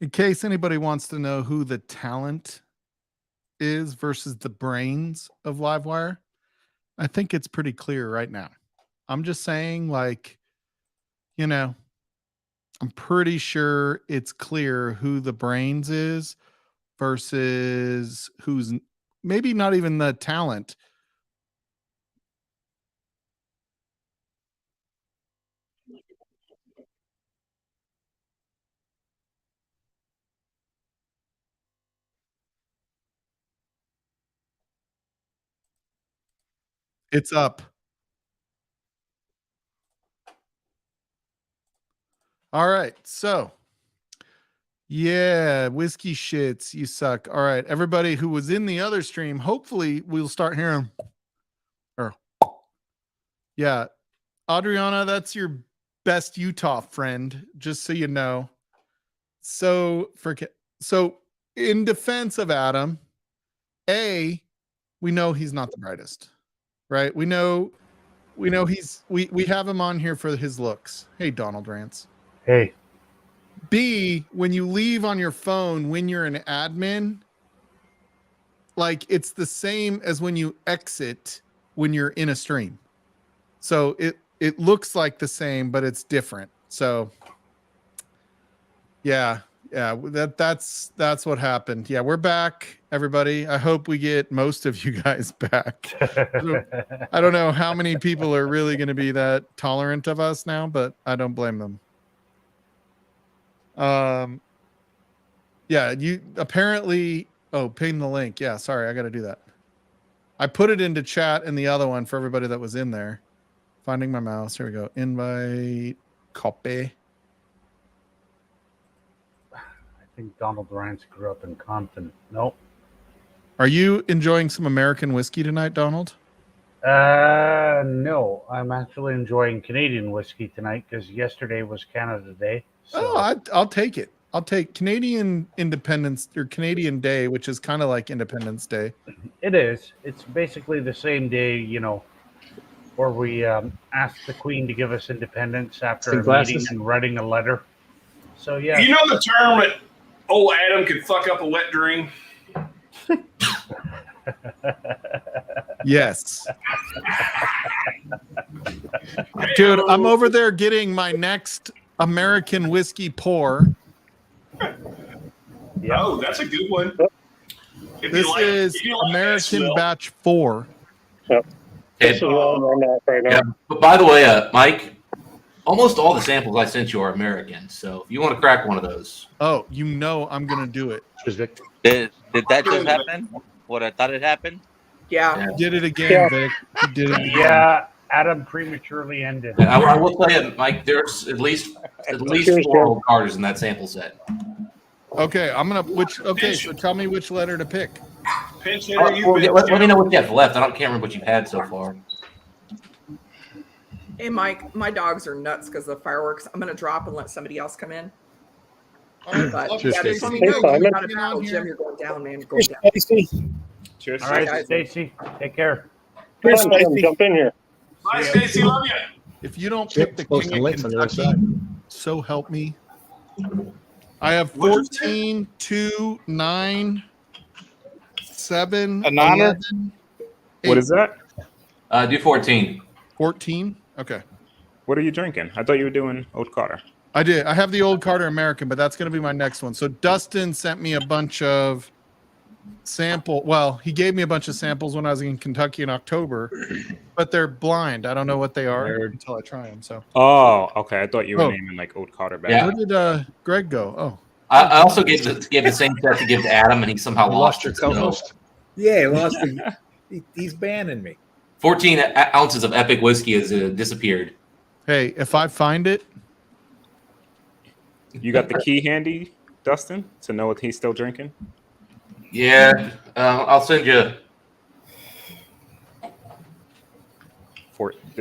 In case anybody wants to know who the talent is versus the brains of Livewire, I think it's pretty clear right now. I'm just saying, like, you know, I'm pretty sure it's clear who the brains is versus who's maybe not even the talent. It's up. All right. So, yeah, whiskey shits, you suck. All right. Everybody who was in the other stream, hopefully we'll start hearing. Or, yeah. Adriana, that's your best Utah friend, just so you know. So, in defense of Adam, we know he's not the brightest, right? We know we have him on here for his looks. Hey, Donald Rance. Hey. B, when you leave on your phone when you're an admin, like it's the same as when you exit when you're in a stream. So it looks like the same, but it's different. So yeah, that's what happened. Yeah, we're back, everybody. I hope we get most of you guys back. I don't know how many people are really going to be that tolerant of us now, but I don't blame them. Yeah, you apparently. Oh, ping the link. Yeah, sorry, I got to do that. I put it into chat in the other one for everybody that was in there. Finding my mouse. Here we go. Invite. Copy. I think Donald Rance grew up in Compton. Nope. Are you enjoying some American whiskey tonight, Donald? No. I'm actually enjoying Canadian whiskey tonight because yesterday was Canada Day. So. Oh, I'll take it. I'll take Canadian Independence or Canadian Day, which is kind of like Independence Day. It is. It's basically the same day, you know, where we asked the Queen to give us independence after a meeting and writing a letter. So, yeah. You know the term that old Adam could fuck up a wet dream? Yes. Dude, I'm over there getting my next American whiskey pour. Yeah. Oh, that's a good one. This is American Batch 4. Yep. This is right now. Yeah. But by the way, Mike, almost all the samples I sent you are American. So if you want to crack one of those. Oh, you know I'm going to do it. Did that just happen? What I thought it happened? Yeah. You did it again, Vic. You did it again. Yeah, Adam prematurely ended. I will tell you, Mike, there's at least 4 old Carters in that sample set. Okay, so tell me which letter to pick. Let me know what you have left. Can't remember what you've had so far. Hey, Mike, my dogs are nuts because of the fireworks. I'm going to drop and let somebody else come in. But Just yeah, Stacy. you got a battle, Jim. You're going down, man. Go down. Cheers. All right, Stacy. Take care. Come on, Adam, jump in here. Bye, Stacy. Love you. If you don't pick the King of Kentucky, so help me. I have 14, 2, 9, 7, An honor? 11, 8. What is that? Do 14. 14? Okay. What are you drinking? I thought you were doing Old Carter. I did. I have the Old Carter American, but that's going to be my next one. So Dustin sent me a bunch of he gave me a bunch of samples when I was in Kentucky in October, but they're blind. I don't know what they are until I try them. So. Oh, okay. I thought you were naming like Old Carter back. Yeah. Where did Greg go? Oh. I also gave the same set to give to Adam, and he somehow lost your it. co-host. Yeah, he lost it. He's banning me. 14 ounces of Epic whiskey has disappeared. Hey, if I find it. You got the key handy, Dustin, to know what he's still drinking? Yeah, I'll send you.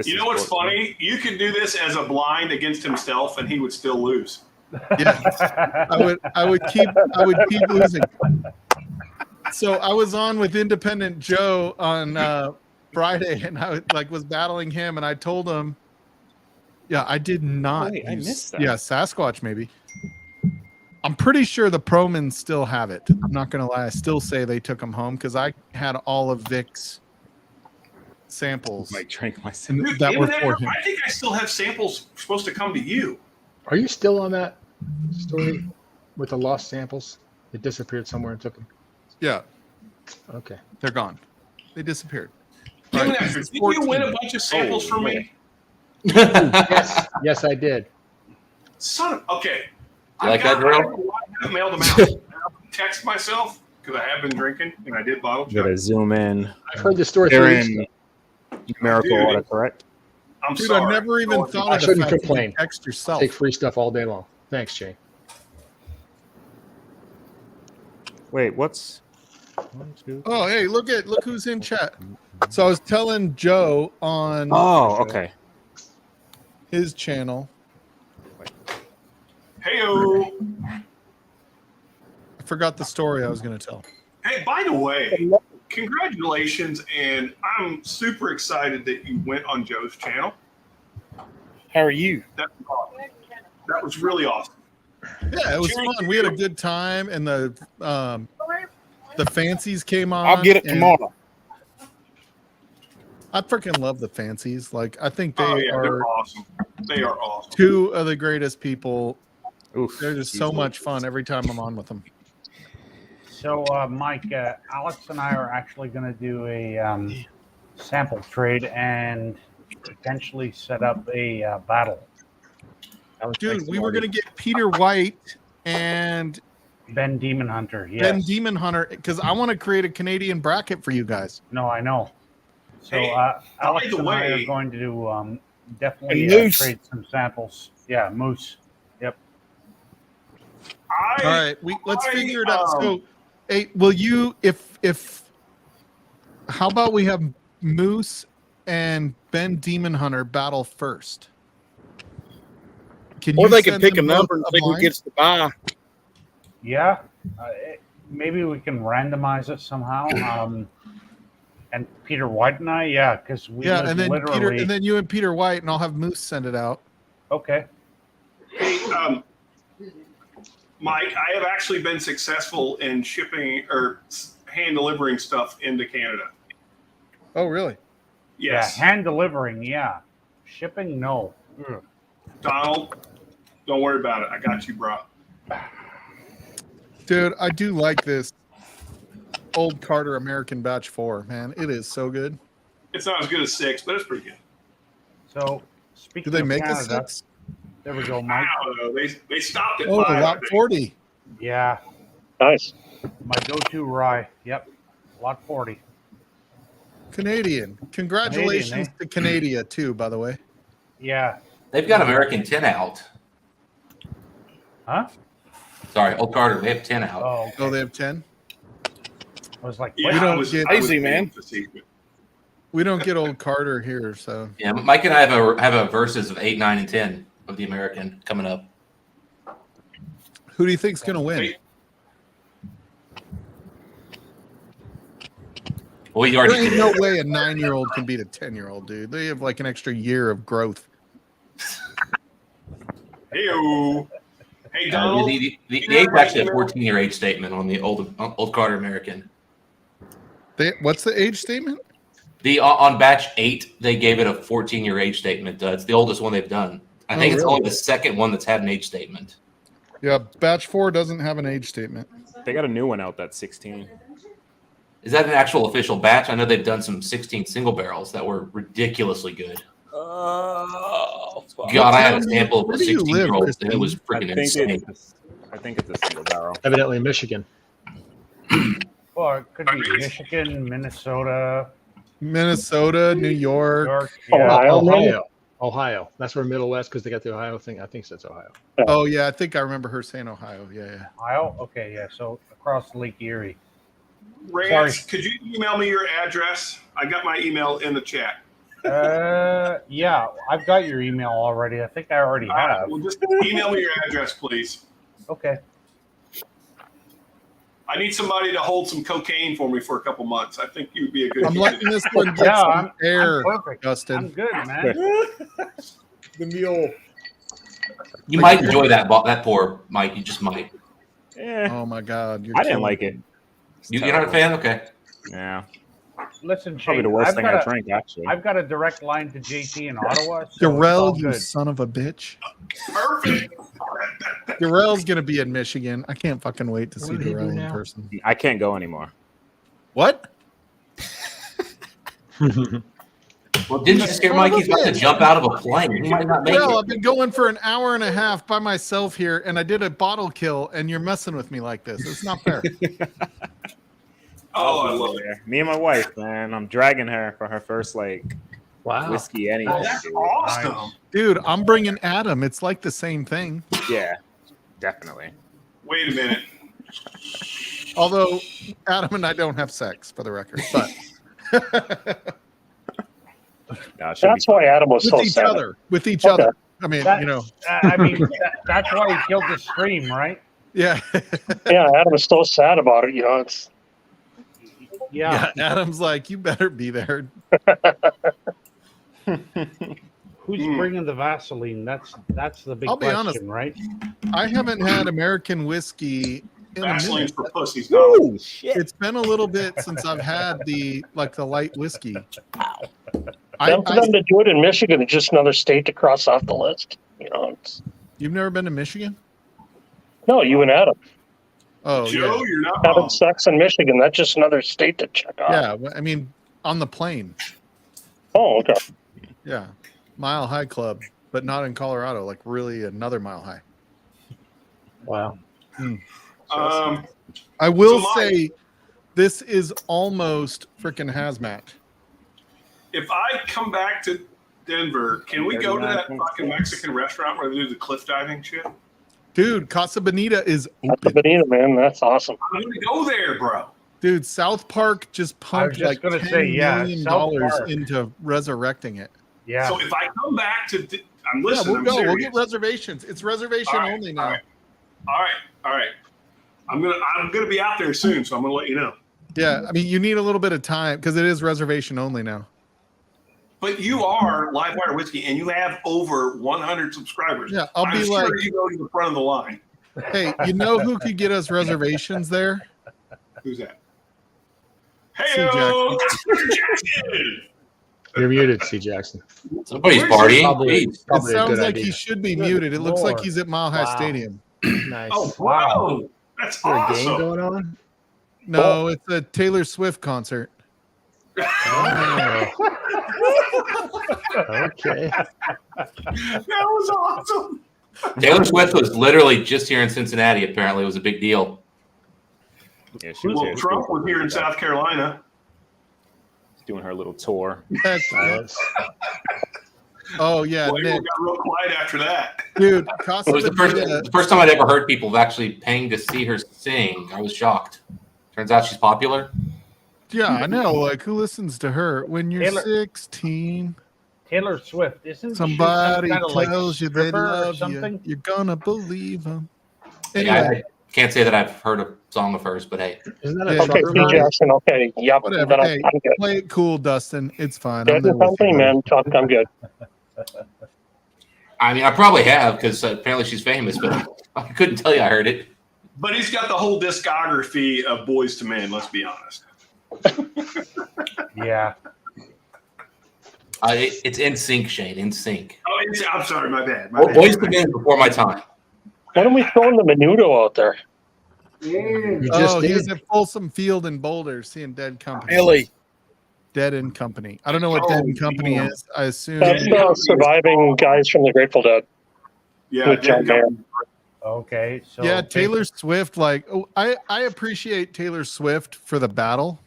You know what's funny? You could do this as a blind against himself, and he would still lose. Yeah, I would keep losing. So I was on with Independent Joe on Friday, and I was battling him, and I told him, yeah, I did not. Wait, I missed that. Yeah, Sasquatch maybe. I'm pretty sure the Promans still have it. I'm not gonna lie. I still say they took them home because I had all of Vic's samples Like drank my and Dude, that were even for after- him. I think I still have samples supposed to come to you. Are you still on that story with the lost samples? It disappeared somewhere and took them. Yeah, Okay. they're gone. They disappeared. Even Right, after, this is did you win a 14. bunch of samples from me? Yes, yes, I did. Son of okay. You like that, I Drill? haven't mailed them out. I text myself because I have been drinking and I did bottle You gotta check. zoom in. I've heard the story. They're 3 weeks in ago. numerical Dude. order, correct? I'm Dude, sorry. I never even Oh, thought I of the shouldn't fact that you complain. text yourself. Take free stuff all day long. Thanks, Jay. Wait, what's 1, 2? Oh, hey, look who's in chat. So I was telling Joe on Oh, okay. his channel. Heyo. I forgot the story I was going to tell. Hey, by the way, congratulations, and I'm super excited that you went on Joe's channel. How are you? That was really awesome. Yeah, it was Cheers fun. to We had a you. good time, and the fancies came on. I'll get it and tomorrow. I freaking love the fancies. Like, I think they Oh yeah, are they're awesome. They are awesome. 2 of the greatest people. Oof. They're just so much fun every time I'm on with them. So, Mike, Alex and I are actually going to do a sample trade and potentially set up a battle. Dude, we were going to get Peter White and Ben Demon Hunter, yes. Ben Demon Hunter because I want to create a Canadian bracket for you guys. No, I know. So, Hey, Alex the and I way- are going to do definitely And Moose. trade some samples. Yeah, Moose. All right, let's I, figure it out. So, hey, will you if how about we have Moose and Ben Demon Hunter battle first? Can Or you they can send pick a them number and both see who blind? gets the buy. Yeah. Maybe we can randomize it somehow. And Peter White and I, yeah, because we Yeah, live and then literally. Peter, and then you and Peter White, and I'll have Moose send it out. Okay. Hey, Mike, I have actually been successful in shipping or hand delivering stuff into Canada. Oh, really? Yes, Yeah, hand delivering, yeah. Shipping, no. Donald, don't worry about it. I got you, bro. Dude, I do like this old Carter American Batch 4, man. It is so good. It's not as good as 6, but it's pretty good. So, Do speaking they of make a Canada, 6? there we go, I Mike. don't know. They stopped at Oh, 5. I lot think. 40. Yeah, Nice. my go-to rye. Yep, lot 40. Canadian. Congratulations Canadian, to Canada, too, by the way. Yeah. They've got American 10 out. Huh? Sorry, Old Carter, they have 10 out. Oh, okay. Oh, they have 10? I was like, Yeah, We don't I was, get- I was Easy, man. to see it. We don't get old Carter here, so. Yeah, Mike and I have a versus of 8, 9, and 10 of the American coming up. Who do you think's going to win? Hey, Well, you There already ain't did no it. way a 9-year-old can beat a 10-year-old, dude. They have like an extra year of growth. Hey-o. Hey, Donald. The age actually a 14-year age statement on the old Carter American. What's the age statement? The on batch 8, they gave it a 14-year age statement. It's the oldest one they've done. I think it's really? only the second one that's had an age statement. Yeah, Batch 4 doesn't have an age statement. They got a new one out that's 16. Is that an actual official batch? I know they've done some 16 single barrels that were ridiculously good. Oh, fuck. God, I had a town do you- sample of a where do you live, 16-year-old, and it was Kristen? freaking insane. I think it's a single barrel. Evidently, Michigan. well, it could be Michigan, Minnesota, Minnesota, New York. New York. Oh, Yeah. wow. Ohio. That's where Middle West, because they got the Ohio thing. I think that's Ohio. Oh, yeah, I think I remember her saying Ohio. Yeah. Ohio? Okay, yeah. So across Lake Erie. Rance, could you email me your address? I got my email in the chat. Yeah, I've got your email already. I think I already have. Well, just email me your address, please. Okay. I need somebody to hold some cocaine for me for a couple months. I think you would be a good I'm candidate. letting this one get Yeah, some air, I'm perfect. I'm Justin. good, man. The mule. You might enjoy that pour, Mike. You just might. Yeah, Oh my God. I didn't like it. It's You're not a terrible. fan? Okay. Yeah, Listen, probably Shane, the worst I've thing got I a, drank, actually. I've got a direct line to JT in Ottawa. So it's Darrell, all you good. son of a bitch. Perfect. Darrell's gonna be in Michigan. I can't fucking wait to What see did he do Darrell in now? person. I can't go anymore. What? Well, didn't you just hear Mike? He's about to jump out of a plane. He might not make Darrell, it. I've been going for an hour and a half by myself here, and I did a bottle kill, and you're messing with me like this. It's not fair. Oh, I love it. Me and my wife, man. I'm dragging her for her first like Wow. whiskey anything. Oh, that's dude. awesome. Dude, I'm bringing Adam. It's like the same thing. Yeah, definitely. Wait a minute. Although Adam and I don't have sex, for the record, but No, it should That's be why Adam was with so each sad. other. With each Okay. other. I mean, That- you know, I mean, that's why he killed the stream, right? yeah. Yeah, Adam was so sad about it. You know, it's Yeah. Yeah. Adam's like, you better be there. Who's bringing the Vaseline? That's the big I'll be question, honest. right? I haven't had American whiskey in a Vaseline's minute. for pussies. No. It's been a little bit since I've had the light whiskey. time for them to do it in Michigan. It's just another state to cross off the list. You know, it's, You've never been to Michigan? no, you and Adam Oh, Joe, yeah. you're not having wrong. sex in Michigan. That's just another state to check off. Yeah. I mean, on the plane. Oh, okay. Yeah. Mile High Club, but not in Colorado. Like really another Mile High. Wow. I will So Mike- say this is almost freaking hazmat. If I come back to Denver, can we go to that fucking Mexican restaurant where they do the cliff diving shit? Dude, Casa Bonita is That's the open. Bonita, man. That's awesome. I'm gonna go there, bro. Dude, South Park just pumped just like gonna $10 say, yeah, million South Park. into resurrecting it. Yeah. So if I come back to, I'm Yeah, listening. we'll I'm go. We'll serious. get reservations. It's reservation All right, only now. all right. All right. I'm gonna be out there soon, so I'm gonna let you know. Yeah, I mean, you need a little bit of time because it is reservation only now. But you are Livewire Whiskey, and you have over 100 subscribers. Yeah, I'll I'm be sure like, you go to the front of the line. hey, you know who could get us reservations there? Who's that? C. Hey, Jackson. Jackson! You're muted, C. Jackson. Somebody's Where's partying. Probably, Jeez. It probably a sounds good like idea. he should be Good muted. It looks like Lord. he's at Mile High Wow. Stadium. Nice. Oh, Wow. bro. That's Is there a game awesome. going on? No, it's a Taylor Swift concert. Oh. Okay. That was awesome. Taylor Swift was literally just here in Cincinnati. Apparently, it was a big deal. Yeah, she was Well, here. Trump was here in South Carolina. doing her little tour. Heck, Silence. oh yeah, Well, everyone Nick, got real quiet after that. dude, It Casa was Bonita. the first time I'd ever heard people actually paying to see her sing. I was shocked. Turns out she's popular. Yeah, I know. Like, who listens to her when you're Taylor- 16? Taylor Swift, isn't Somebody she some kind of tells you they stripper or love you. something? You're gonna believe them. Yeah, Anyway, I can't say that I've heard a song of hers, but hey, Isn't that a Yeah, Okay, trucker P. line? Jackson. Okay, yep. Whatever. Then Hey, I'm good. play it cool, Dustin. It's fine. Dead there and with Company, you, man. I'm good. I mean, I probably have because apparently she's famous, but I couldn't tell you I heard it. But he's got the whole discography of Boys to Men, let's be honest. Yeah. It's in sync, Shane. In sync. Oh, I'm sorry, my bad. My Well, bad. Boys to Men before my time. Why don't we throw in the Menudo out there? Mm. You Oh, just he did. was at Folsom Field in Boulder seeing Dead Company. Really? Dead and Company. I don't know what Oh, Dead and Company yeah. is. I assume. That's the surviving guys from the Grateful Dead Yeah, with John Mayer. Okay. So Yeah, Taylor Swift. Like, oh, I appreciate Taylor Swift for the battle.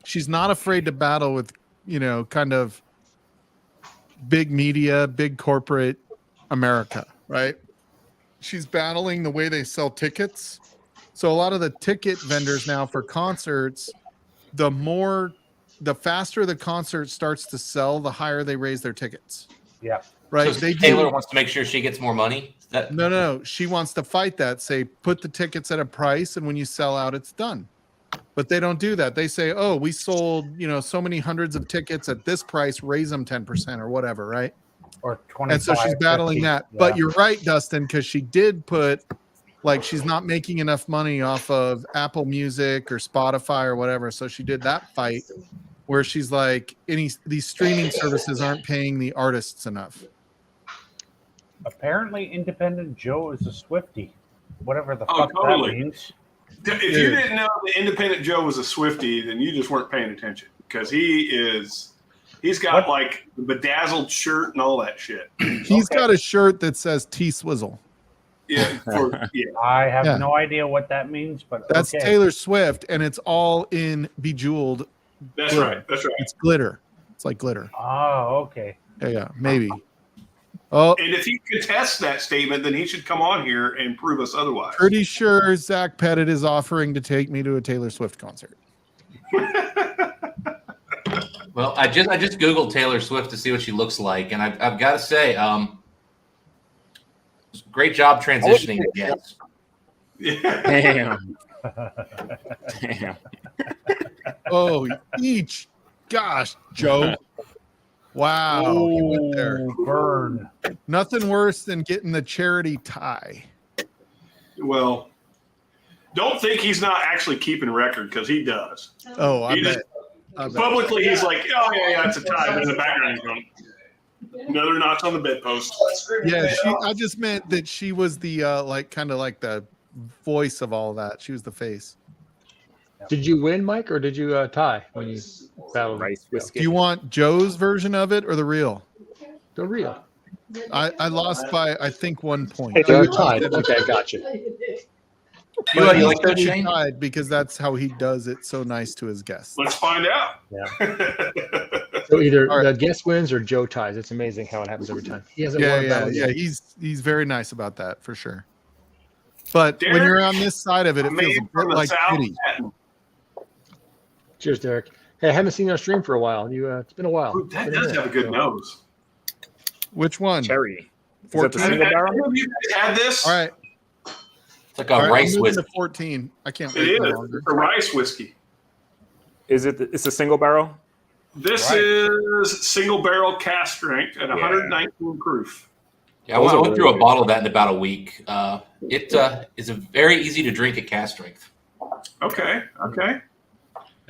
She's not afraid to battle with, kind of big media, big corporate America, right? She's battling the way they sell tickets. So a lot of the ticket vendors now for concerts, the faster the concert starts to sell, the higher they raise their tickets. Yeah. Right? So They do- Taylor wants to make sure she gets more money. Is that No. She wants to fight that. Say, put the tickets at a price, and when you sell out, it's done. But they don't do that. They say, oh, we sold, so many hundreds of tickets at this price, raise them 10% or whatever, right? or 20. And so she's battling that. But you're right, Dustin, because she did put like she's not making enough money off of Apple Music or Spotify or whatever. So she did that fight where she's like, these streaming services aren't paying the artists enough. Apparently, Independent Joe is a Swiftie, whatever the Oh, fuck totally. that means. If you didn't know that Independent Joe was a Swiftie, then you just weren't paying attention because he's got like the bedazzled shirt and all that shit. He's got a shirt that says T-Swizzle. Yeah, I have Yeah. no idea what that means, but That's okay. Taylor Swift, and it's all in bejeweled. that's glitter. right. That's right. It's glitter. It's like glitter. Oh, okay. Yeah, maybe. Oh, And if he contests that statement, then he should come on here and prove us otherwise. pretty sure Zach Pettit is offering to take me to a Taylor Swift concert. Well, I just Googled Taylor Swift to see what she looks like, and I've got to say, great job transitioning to guests. Yeah. Damn. Oh, gosh, Joe. Wow, he went there. Ooh, burn. Nothing worse than getting the charity tie. Well, don't think he's not actually keeping record because he does. Oh, I He bet. just- I bet. Publicly, he's like, "Oh yeah, it's a tie." But in the background, he's going, another notch on the bedpost. Yeah, I just meant that she was the like kind of like the voice of all that. She was the face. Did you win, Mike, or did you tie when you battled? Rice whiskey. Do you want Joe's version of it or the real? The real. I lost by I think 1 point. So you tied. Okay, gotcha. You But he like that, said he Shane? tied because that's how he does it. So nice to his guests. Let's find out. So either All right. the guest wins or Joe ties. It's amazing how it happens every time. He hasn't won a Yeah. battle yet. He's very nice about that for sure. But when Derek, you're on this side of it, it Man feels a from bit the like South. pity. Cheers, Derek. Hey, I haven't seen you on stream for a while. It's been a while. Ooh, that Been a does minute. have a good So- nose. Which one? Cherry. Is that the 14. single barrel? Have you guys had this? All right. It's like a All right, rice I'm moving whiskey. to 14. I can't It wait is. any longer. It's a rice whiskey. It's a single barrel? This Right. is single barrel cask strength at 119 proof. Yeah, I went through a bottle of that in about a week. It is a very easy to drink at cast strength. Okay.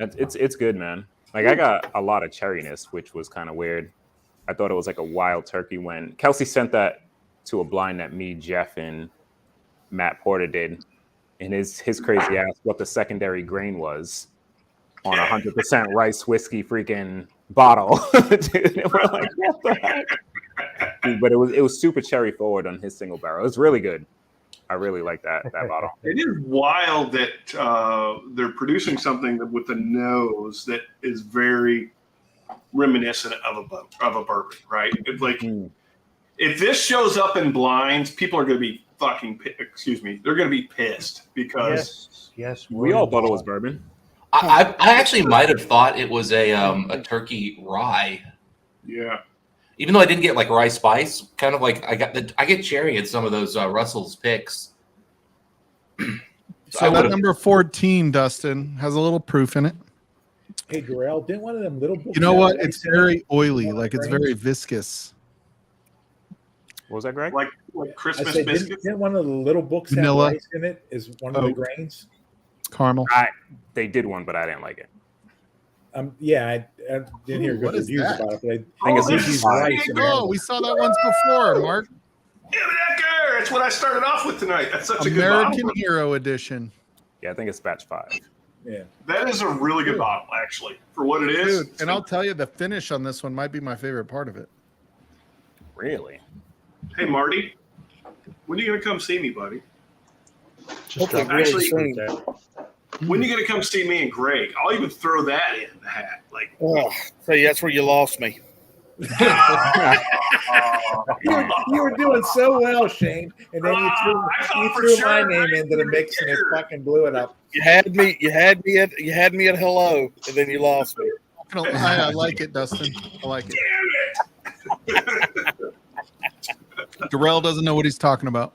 It's good, man. Like I got a lot of cherryness, which was kind of weird. I thought it was like a wild turkey when Kelsey sent that to a blind that me, Jeff, and Matt Porter did, and his crazy ass what the secondary grain was on 100% rice whiskey freaking bottle. Dude, and we're like, what the heck? Dude, but it was super cherry forward on his single barrel. It was really good. I really like that bottle. It is wild that they're producing something with a nose that is very reminiscent of a bourbon, right? It's like if this shows up in blinds, people are going to be they're going to be pissed because Yes. We all thought it was bourbon. I actually might have thought it was a turkey rye, yeah. even though I didn't get like rye spice. Kind of like I get cherry in some of those Russell's picks. So that number 14, Dustin, has a little proof in it. Hey, Jarrell, didn't one of them little books You know have what? rice It's in it? very oily, More like it's grains? very viscous. What was that, Greg? Like I Christmas said, biscuits. didn't one of the little books Vanilla. have rice in it? Is one of the Oh. grains? Caramel. They did one, but I didn't like it. Yeah, I didn't hear Ooh, what good is reviews that? about it. But I think I it's think this he's is rice in Oh, there. we saw that once before, Mark. Yeah, that guy. That's what I started off with tonight. That's such a good American bottle. Hero Edition. Yeah, I think it's batch 5. Yeah. That is a really good bottle, actually, for what it is. Dude, and I'll tell you, the finish on this one might be my favorite part of it. Really? Hey, Marty, when are you going to come see me, buddy? Hopefully, really really soon. soon. When are you going to come see me and Greg? I'll even throw that in the hat. Like, Oh, see, that's where you lost me. You were doing so well, Shane, and then I thought you for threw sure my name Greg into the would mix and it care. fucking blew it up. You had me at hello, and then you lost me. I like it, Dustin. I like it. Damn it! Darrell doesn't know what he's talking about.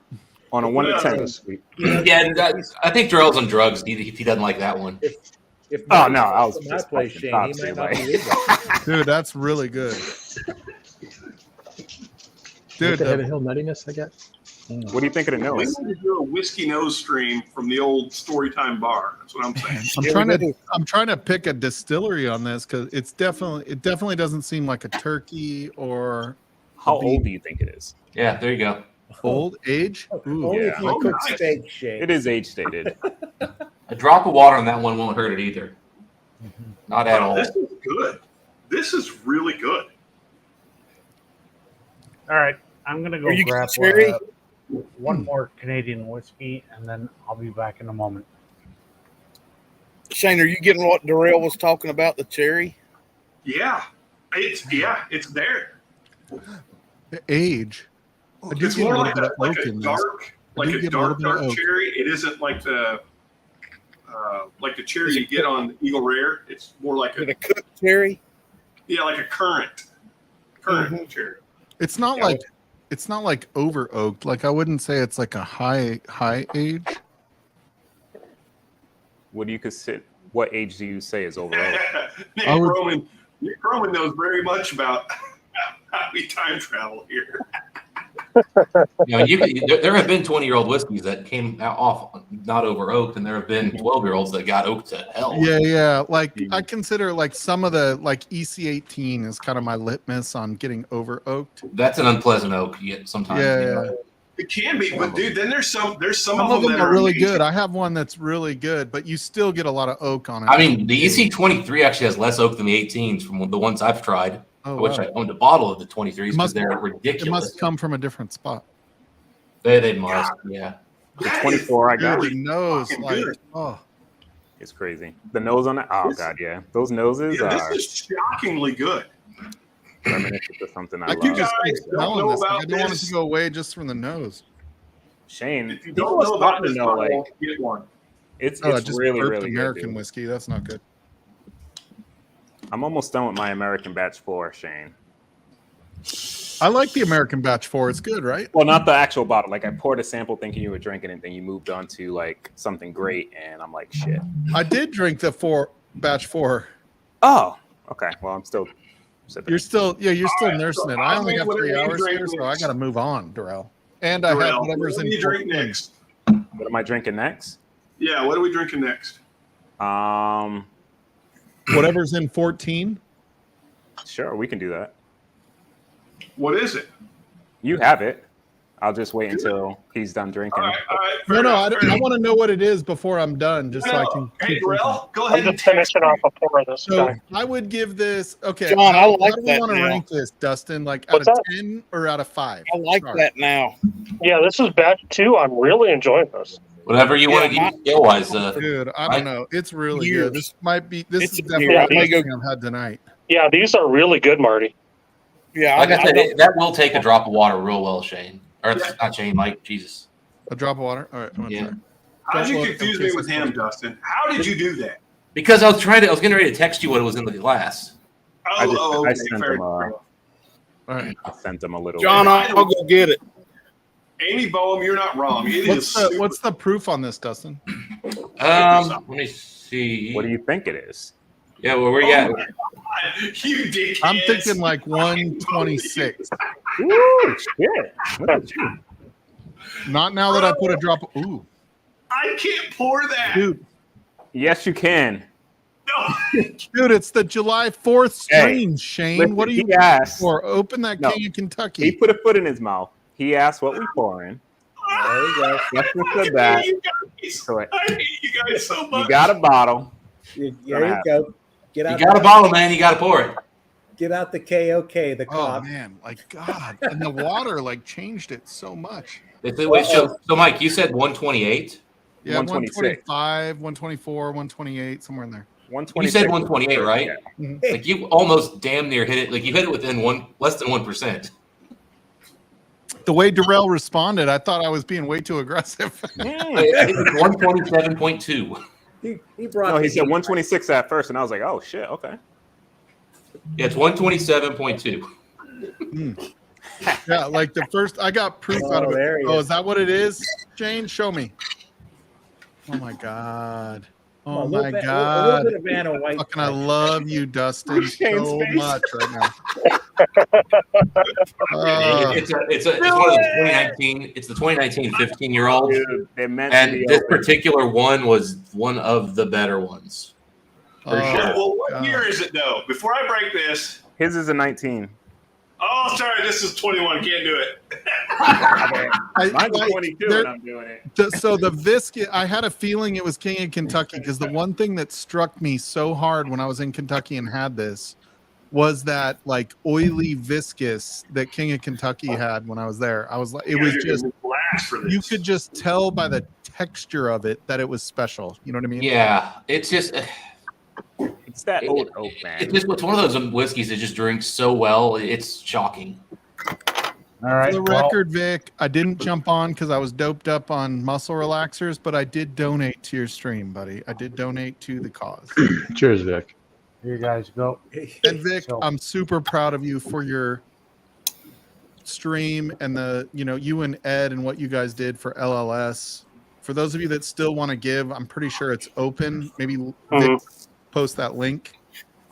On a 1 to Yeah. 10. That's sweet. Yeah, I think Darrell's on drugs. He doesn't like that one. If Oh, Mike no, I was comes to my just place, fucking Shane, he toxic, might not like- believe it. Dude, that's really good. Dude, Dude, the Heaven Hill nuttiness I got. What do you think of the We nose? need to do a whiskey nose stream from the old Storytime bar. That's what I'm saying. I'm trying to pick a distillery on this because it definitely doesn't seem like a turkey or How old do you think it is? Yeah, there you go. old age. Ooh, Only yeah. if you cook steak, Shane. It is age stated. A drop of water on that one won't hurt it either. Not at all. This is good. This is really good. All right, I'm gonna go Are you grab cherry? one more Canadian whiskey, and then I'll be back in a moment. Shane, are you getting what Darrell was talking about? The cherry? Yeah, it's there. the age. I do It's get a more little like bit a, of like oak a in this. dark, I do like a get a little dark bit of oak. cherry. It isn't like the cherry you get on Eagle Rare. It's more like Is it a cooked cherry? yeah, like a currant cherry. It's not Yeah. like over oaked. Like I wouldn't say it's like a high age. What do you consider? What age do you say is over? Nick I would- Roman knows very much about how we time travel here. You know, there have been 20-year-old whiskeys that came out off not over oaked, and there have been 12-year-olds that got oaked to hell. Yeah. Like I consider like some of the like EC18 is kind of my litmus on getting over oaked. That's an unpleasant oak yet sometimes. Yeah, you know. yeah. It can be, but dude, then there's some Some of of them them that are really amazing. good. I have one that's really good, but you still get a lot of oak on it. I mean, the EC23 actually has less oak than the 18s from the ones I've tried. Oh, Which wow. I owned a bottle of the 23s It because must- they're It ridiculous. must come from a different spot. They must, yeah. The That 24 I is got. Dude, the nose, fucking like, good. oh, It's crazy. The nose on it. Oh This- god, yeah. Those noses Yeah, are this is shockingly good. reminiscent of something I I love. can just guys keep don't smelling know this. Like, I about don't want it this. to go away just from the nose. Shane, If you people don't are know about starting this to know, bottle, like get one. it's Oh, I it's just really burped really American good. Dude. whiskey. That's not good. I'm almost done with my American batch 4, Shane. I like the American Batch 4. It's good, right? Well, not the actual bottle. Like I poured a sample thinking you were drinking it, then you moved on to like something great, and I'm like, shit. I did drink the Batch 4. Oh, okay. Well, I'm still sipping. You're still All nursing right, it. so I I'll only make got whatever 3 you hours drink here, so I next. got to move on, Darrell. And I have Darrell, whatever's what in do you drink 14. next? What am I drinking next? Yeah, what are we drinking next? Whatever's in 14. Sure, we can do that. What is it? You have it. I'll just wait until he's done drinking. All right. No, fair no, enough, fair I enough. want to know what it is before I'm done, just so I can Hey, keep drinking. Darrell, go I'm ahead and just finishing off a pour of this So guy. I would give this. Okay, John, I like how do we that want to now. rank this, Dustin? Like What's out of that? 10 or out of 5? I like Sorry. that now. Yeah, this is batch 2. I'm really enjoying this. Whatever you want to Yeah, use skill wise. Dude, I Mike? don't know. It's really Years. good. This might be. This It's is a definitely year. the I best go- thing I've had tonight. Yeah, these are really good, Marty. Yeah, Like I said, don't- that will take a drop of water real well, Shane. Or Yeah. not Shane, Mike. Jesus. A drop of water. All right. I'm gonna Yeah. try. How did you Well, confuse okay, me so with it's him, fine. Dustin? How did you do that? Because I was getting ready to text you what was in the glass. I Okay, sent fair him enough. All right. I sent him a little. John, bit. I'll go get it. Amy Boehm, you're not wrong. It is What's the proof on this, Dustin? Let me see. What do you think it is? Yeah, well, where you at? You dickheads. I'm thinking like 126. Ooh, shit. Look at you. Not now that I put a drop. Ooh, I can't pour that. dude, Yes, you can. No. dude, it's the July 4th strain, Shane. Listen, What are you he asked. for? Open that No. King of Kentucky. He put a foot in his mouth. He asked what we pouring. There you go. Justin I said that. hate you guys. So it- I hate you guys so much. You got a bottle. There you go. Get out. You got a bottle, man. You got to pour it. Get out the KOK. The Oh cop. man, like God, and the water like changed it so much. Wait, so Mike, you said 128. Yeah, 126. 125, 124, 128, somewhere in there. 126. You said 128, right? Yeah. Like you almost damn near hit it. Like you hit it within less than 1%. The way Darrell responded, I thought I was being way too aggressive. I think it's 127.2. He brought. No, he the said heat. 126 at first, and I was like, oh shit, okay. Yeah, it's 127.2. Yeah, like the first, I got proof out of Oh, there it. he Oh, is. is that what it is, Jane? Show me. Oh my God. Oh A my little bit, a God. little bit of Vanna White. Fucking, I love you, Dustin, Shane's so face. much right now. It's one of the 2019. It's the 2019 15-year-old, Dude, they're meant and to be this open. particular one was one of the better ones. For Oh, sure. Well, what year is it though? Before I break this. His is a 19. Oh, sorry, this is 21. Can't do it. Mine's a 22 there- and I'm doing it. So the viscous, I had a feeling it was King of Kentucky because the one thing that struck me so hard when I was in Kentucky and had this was that like oily viscous that King of Kentucky had when I was there. I was like, it was just, blast for this. you could just tell by the texture of it that it was special. You know what I mean? Yeah, it's just It's that old oak, man. it's one of those whiskeys that just drinks so well. It's shocking. All right. For the well, record, Vic, I didn't jump on because I was doped up on muscle relaxers, but I did donate to your stream, buddy. I did donate to the cause. Cheers, Vic. here you guys go. And Vic, So- I'm super proud of you for your stream and you and Ed and what you guys did for LLS. For those of you that still want to give, I'm pretty sure it's open. Maybe Vic post that link.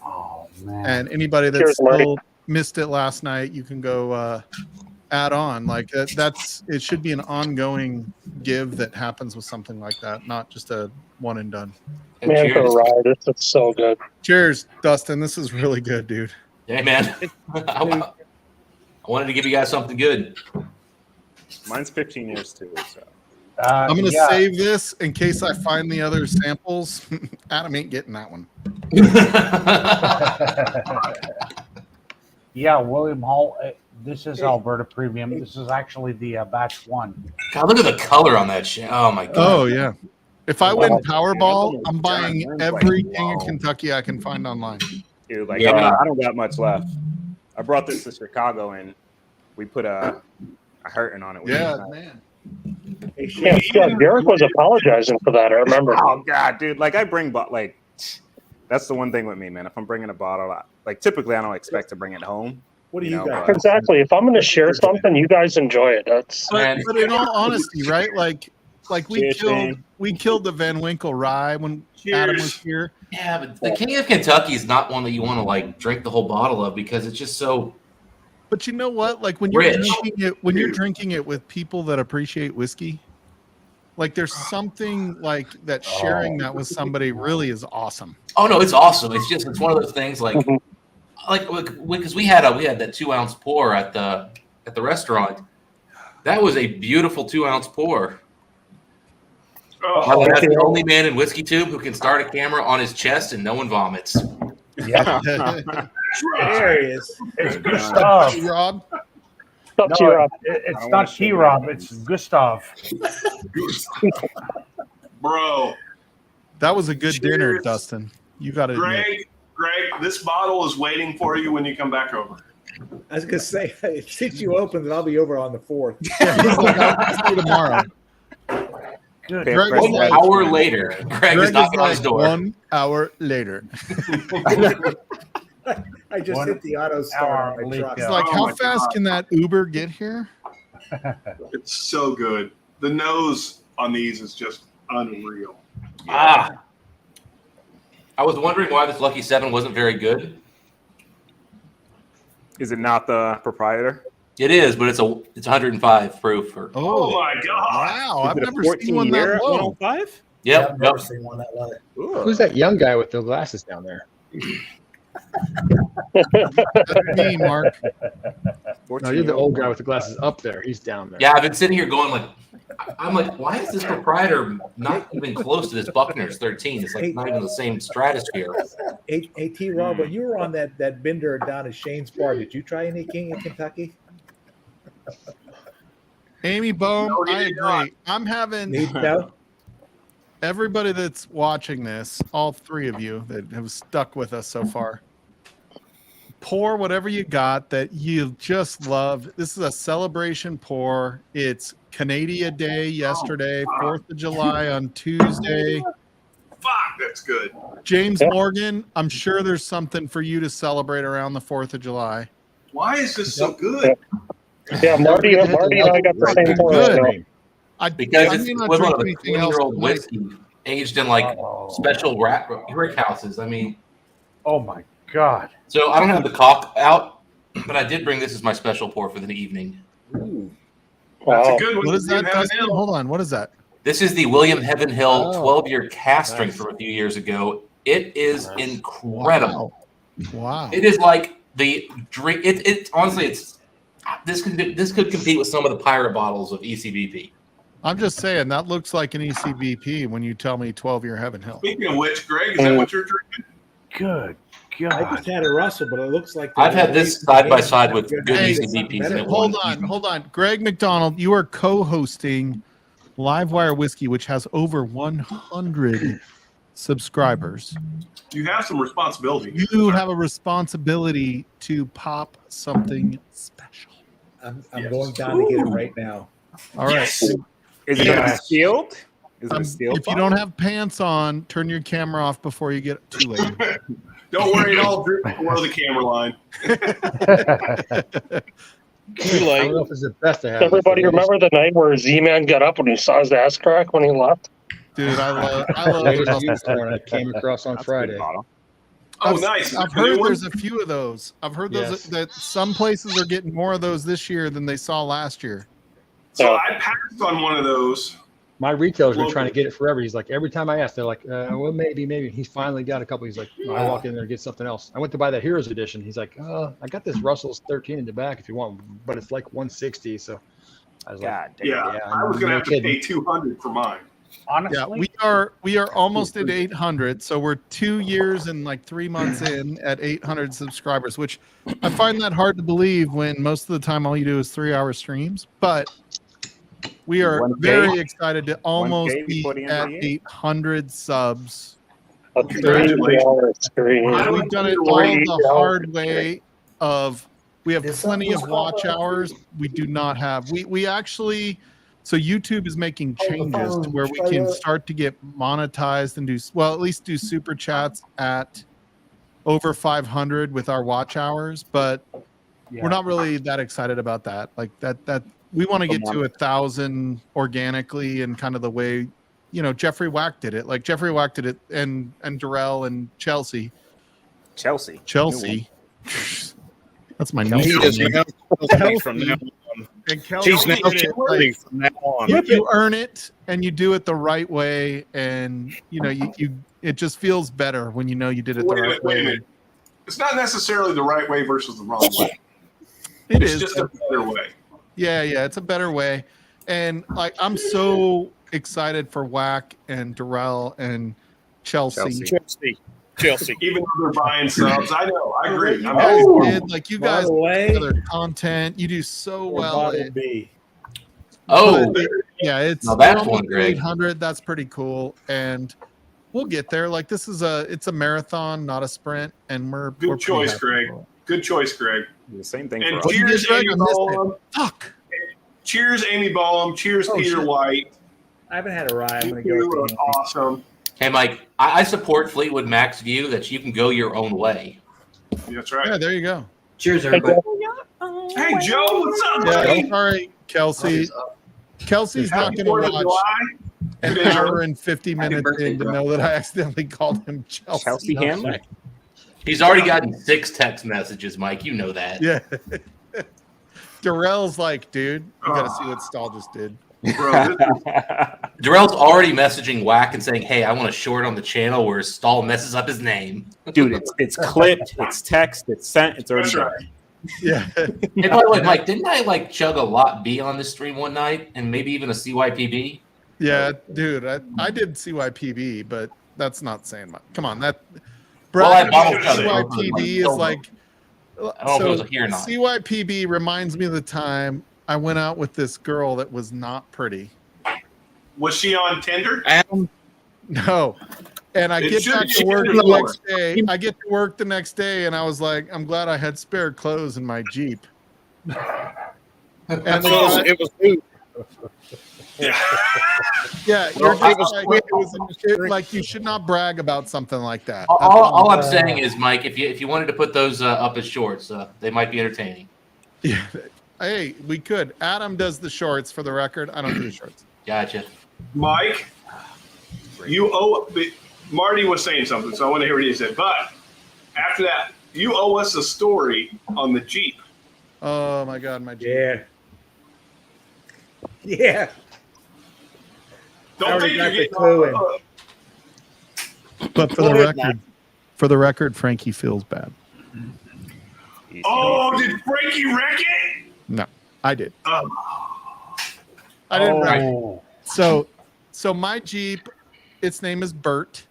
Oh man. And anybody that Cheers, Marty. still missed it last night, you can go add on. Like that's it should be an ongoing give that happens with something like that, not just a one and done. And Man, for a cheers. ride. This is so good. Cheers, Dustin. This is really good, dude. Hey man, I wanted to give you guys something good. Mine's 15 years too. So I'm gonna yeah. save this in case I find the other samples. Adam ain't getting that one. Yeah, William Hall. This is Alberta Premium. This is actually the batch one. God, look at the color on that shit. Oh my god. Oh yeah. If I win Powerball, Yeah, I'm buying John, every like, King of wow. Kentucky I can find online. dude, like Yeah. I don't got much left. I brought this to Chicago and we put a hurting on it. Yeah, man. Yeah, Derek was apologizing for that. I remember. Oh god, dude! Like I bring, like that's the one thing with me, man. If I'm bringing a bottle, like typically I don't expect to bring it home. What do You you know, got? but- Exactly. If I'm going to share something, you guys enjoy it. That's Man. But in all honesty, right? Like we Cheers, killed Shane. the Van Winkle rye when Adam was here. Yeah, but the King of Kentucky is not one that you want to like drink the whole bottle of because it's just so. But you know what? Like when you're Rich. drinking it with people that appreciate whiskey, like there's something like that sharing that with somebody really is awesome. Oh no, it's awesome. It's one of those things like because we had that 2 ounce pour at the restaurant. That was a beautiful 2 ounce pour. Oh, That's the only man in Whiskey Tube who can start a camera on his chest and no one vomits. Yeah, There he is. it's Gustav. Rob, up to No, you, Rob. it's not T Rob. It's Gustav. bro, that was a good dinner, Cheers. Dustin. You got to admit. Greg, this bottle is waiting for you when you come back over. I was gonna say, since you opened it, I'll be over on the 4th. Yeah, he's like, I'll see you tomorrow. Good. Fair Greg price was 1 like- hour later, Greg is Greg knocking is on his like door. 1 hour later. I just One hit the auto start hour on my leak truck. It's like, Oh how my fast God. can that Uber get here? It's so good. The nose on these is just unreal. Ah. I was wondering why this Lucky 7 wasn't very good. Is it not the proprietor? It is, but it's 105 proof. Or, Oh my God. Wow, Is I've it a never seen one 14-year that at low. 105? yep. seen one that low. Ooh. Who's that young guy with the glasses down there? That's me, Mark. 14 No, you're the old guy with the glasses up there. He's down there. Yeah, I've been sitting here going like, I'm like, why is this proprietor not even close to this Buckner's 13? It's like not even the same stratosphere. Hey, T. Rob, when you were on that bender down at Shane's bar, did you try any King of Kentucky? Amy Bohm, No, he I did not. agree. I'm having No? everybody that's watching this, all three of you that have stuck with us so far, pour whatever you got that you just love. This is a celebration pour. It's Canada Day yesterday, 4th of July on Tuesday. Fuck, that's good. James Morgan, I'm sure there's something for you to celebrate around the 4th of July. Why is this so good? Yeah, Marty and I got the same pour right now. Because I it's may the not equivalent of a drink anything else 20-year-old tonight. whiskey aged in like special brick houses. I mean, Oh my God. so I don't have the caulk out, But I did bring this as my special pour for the evening. That's Wow. a good one. What is that, William Heaven Dustin? Hill. Hold on. What is that? This is the William Heaven Hill Oh, 12-year cast strength nice. from a few years ago. It is incredible. Wow. It is like the drink. It honestly, this could compete with some of the pirate bottles of ECBP. I'm just saying that looks like an ECBP when you tell me 12-year Heaven Hill. Speaking of which, Greg, is that what you're drinking? Good I God. just had a Russell, but it looks like I've had this side by side with good Hey, ECBPs. And it Hold won. on. Greg McDonald, you are co-hosting Livewire Whiskey, which has over 100 subscribers. You have some responsibility. You have a responsibility to pop something special. I'm Yes. going down to get it right now. All right. Yes. Is it Yes. a sealed? Is it a If sealed? you don't have pants on, turn your camera off before you get too late. Don't worry, it all drip below the camera line. Too I late. don't know if it's the best to have. Everybody remember the night where Z-Man got up when he saw his ass crack when he left? Dude, I love Latest it. unicorn I came across on That's a good Friday. bottle. Oh, nice. I've The new heard one? there's a few of those. I've heard those Yes. that some places are getting more of those this year than they saw last year. So I passed on one of those. My retailer's been trying to get it forever. He's like, every time I ask, they're like, well, maybe. He's finally got a couple. He's like, I walk in there and get something else. I went to buy that Heroes Edition. He's like, I got this Russell's 13 in the back if you want, but it's like 160. So I was God like, damn. Yeah, I was gonna have to pay $200 for mine. Honestly, Yeah, we are almost at 800, so we're 2 years and like 3 months in at 800 subscribers, which I find that hard to believe when most of the time all you do is 3-hour streams. But we are 1K? very excited to almost 1K be before the end at of the year? 800 subs. A $3 screen. I don't We've done it know all why the hard way of we have plenty of watch hours. We do not have we actually so YouTube is making changes to where we can start to get monetized and do well, at least do super chats at over 500 with our watch hours, but we're not really that excited about that. Like that we want to get to 1,000 organically and kind of the way Jeffrey Wack did it. Like Jeffrey Wack did it and Darrell and Chelsea. Chelsea. That's my He niece. is now Chelsea from now on. And Kelsey She's now did it, Chelsea like, from now on. you earn it and you do it the right way, and you it just feels better when you know you did it the Wait a right minute, wait a way. minute. It's not necessarily the right way versus the wrong way. It It's is. just a better way. Yeah, it's a better way. And like I'm so excited for Wack and Darrell and Chelsea. Chelsea. Even though they're buying subs, I know. I agree. You I'm guys happy. did like you By guys the way, put together content. You do so or well. bottle B. Oh, Yeah, it's Now that's almost one, Greg. 800. That's pretty cool, and we'll get there. Like this is it's a marathon, not a sprint, and we're Good pretty choice, happy Greg. for it. Good choice, Greg. The same thing And for us. you cheers, did, Greg? Amy I missed it. Ballum. Fuck. Cheers, Amy Ballum. Cheers, Oh, Peter shit. White. I haven't had a rye. I'm You going two to go are with the awesome. hey, Mike, I support Fleetwood Mac's view that you can go your own way. That's right. Yeah, there you go. Cheers, Hey, everybody. Hey, Joe, what's up, Yeah, buddy? sorry, Kelsey. Kelsey's not Happy going to 4th of watch July. an Good day, hour Joe. and 50 minutes birthday, in to bro. know that I accidentally called him Chelsea. Chelsea Handler? He's already gotten 6 text messages, Mike. You know that. Yeah. Darrell's like, dude, you got to see what Stahl just did. Bro, this is Darrell's already messaging Whack and saying, "Hey, I want a short on the channel where Stahl messes up his name." Dude, it's clipped, it's text, it's sent, it's already That's done. right. Yeah. Hey, by the way, Mike, didn't I chug a lot B on this stream one night, and maybe even a CYPB? Yeah, dude, I did CYPB, but that's not saying much. Come on, that Well, I bragging bottle about chugged CYPB is like I don't know if it was a here or not. CYPB reminds me of the time I went out with this girl that was not pretty. Was she on Tinder? Adam, No. And I It get should back be to work the lower. next day. I get to work the next day, and I was like, I'm glad I had spare clothes in my Jeep. And it was who? Yeah. yeah, Well, you're just it was like, quick. it was like you should not brag about something like that. All I'm saying is, Mike, if you wanted to put those up as shorts, they might be entertaining. Yeah. Hey, we could. Adam does the shorts for the record. I don't do the shorts. Gotcha. Mike, you owe. Marty was saying something, so I want to hear what he said. But after that, you owe us a story on the Jeep. Oh my God, my Jeep. Yeah. Yeah. I Don't already think got you're the getting clue in. But for the record, Frankie feels bad. Easy. Oh, did Frankie wreck it? No, I did. Oh. I didn't wreck it. Oh, So my Jeep, its name is Bert.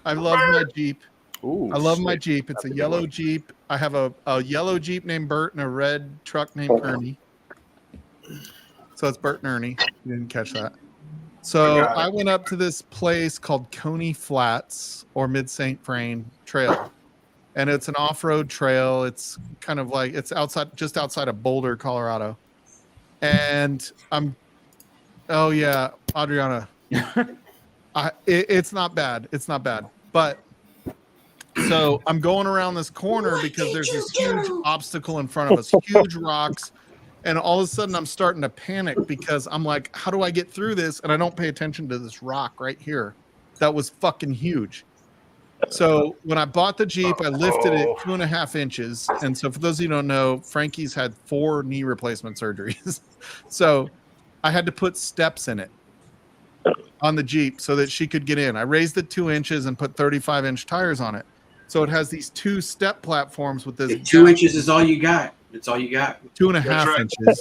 I love my Jeep. Ooh, I love my shit. Jeep. It's That's a a good yellow one. Jeep. I have a yellow Jeep named Bert and a red truck named Ernie. So it's Bert and Ernie. You didn't catch that. So I got it. I went up to this place called Coney Flats or Mid St. Vrain Trail. And it's an off-road trail. It's kind of like it's just outside of Boulder, Colorado. And oh yeah, Adriana. It's not bad. It's not bad. But so I'm going around this corner because there's this huge obstacle in front of us, huge rocks. And all of a sudden I'm starting to panic because I'm like, how do I get through this? And I don't pay attention to this rock right here. That was fucking huge. So when I bought the Jeep, I lifted it 2.5 inches. And so for those of you who don't know, Frankie's had 4 knee replacement surgeries. So I had to put steps in it on the Jeep so that she could get in. I raised it 2 inches and put 35-inch tires on it. So it has these 2 step platforms with this 2 inches is all you got. It's all you got. 2.5 right. inches.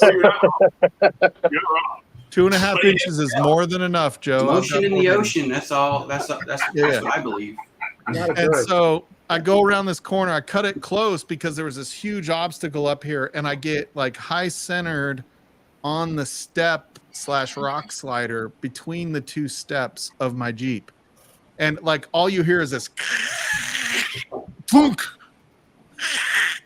You're wrong. 2.5 inches is more than enough, Joe. Motion in the ocean. That's all. That's what I believe. And so I go around this corner. I cut it close because there was this huge obstacle up here, and I get like high centered on the step / rock slider between the 2 steps of my Jeep, and like all you hear is this thunk,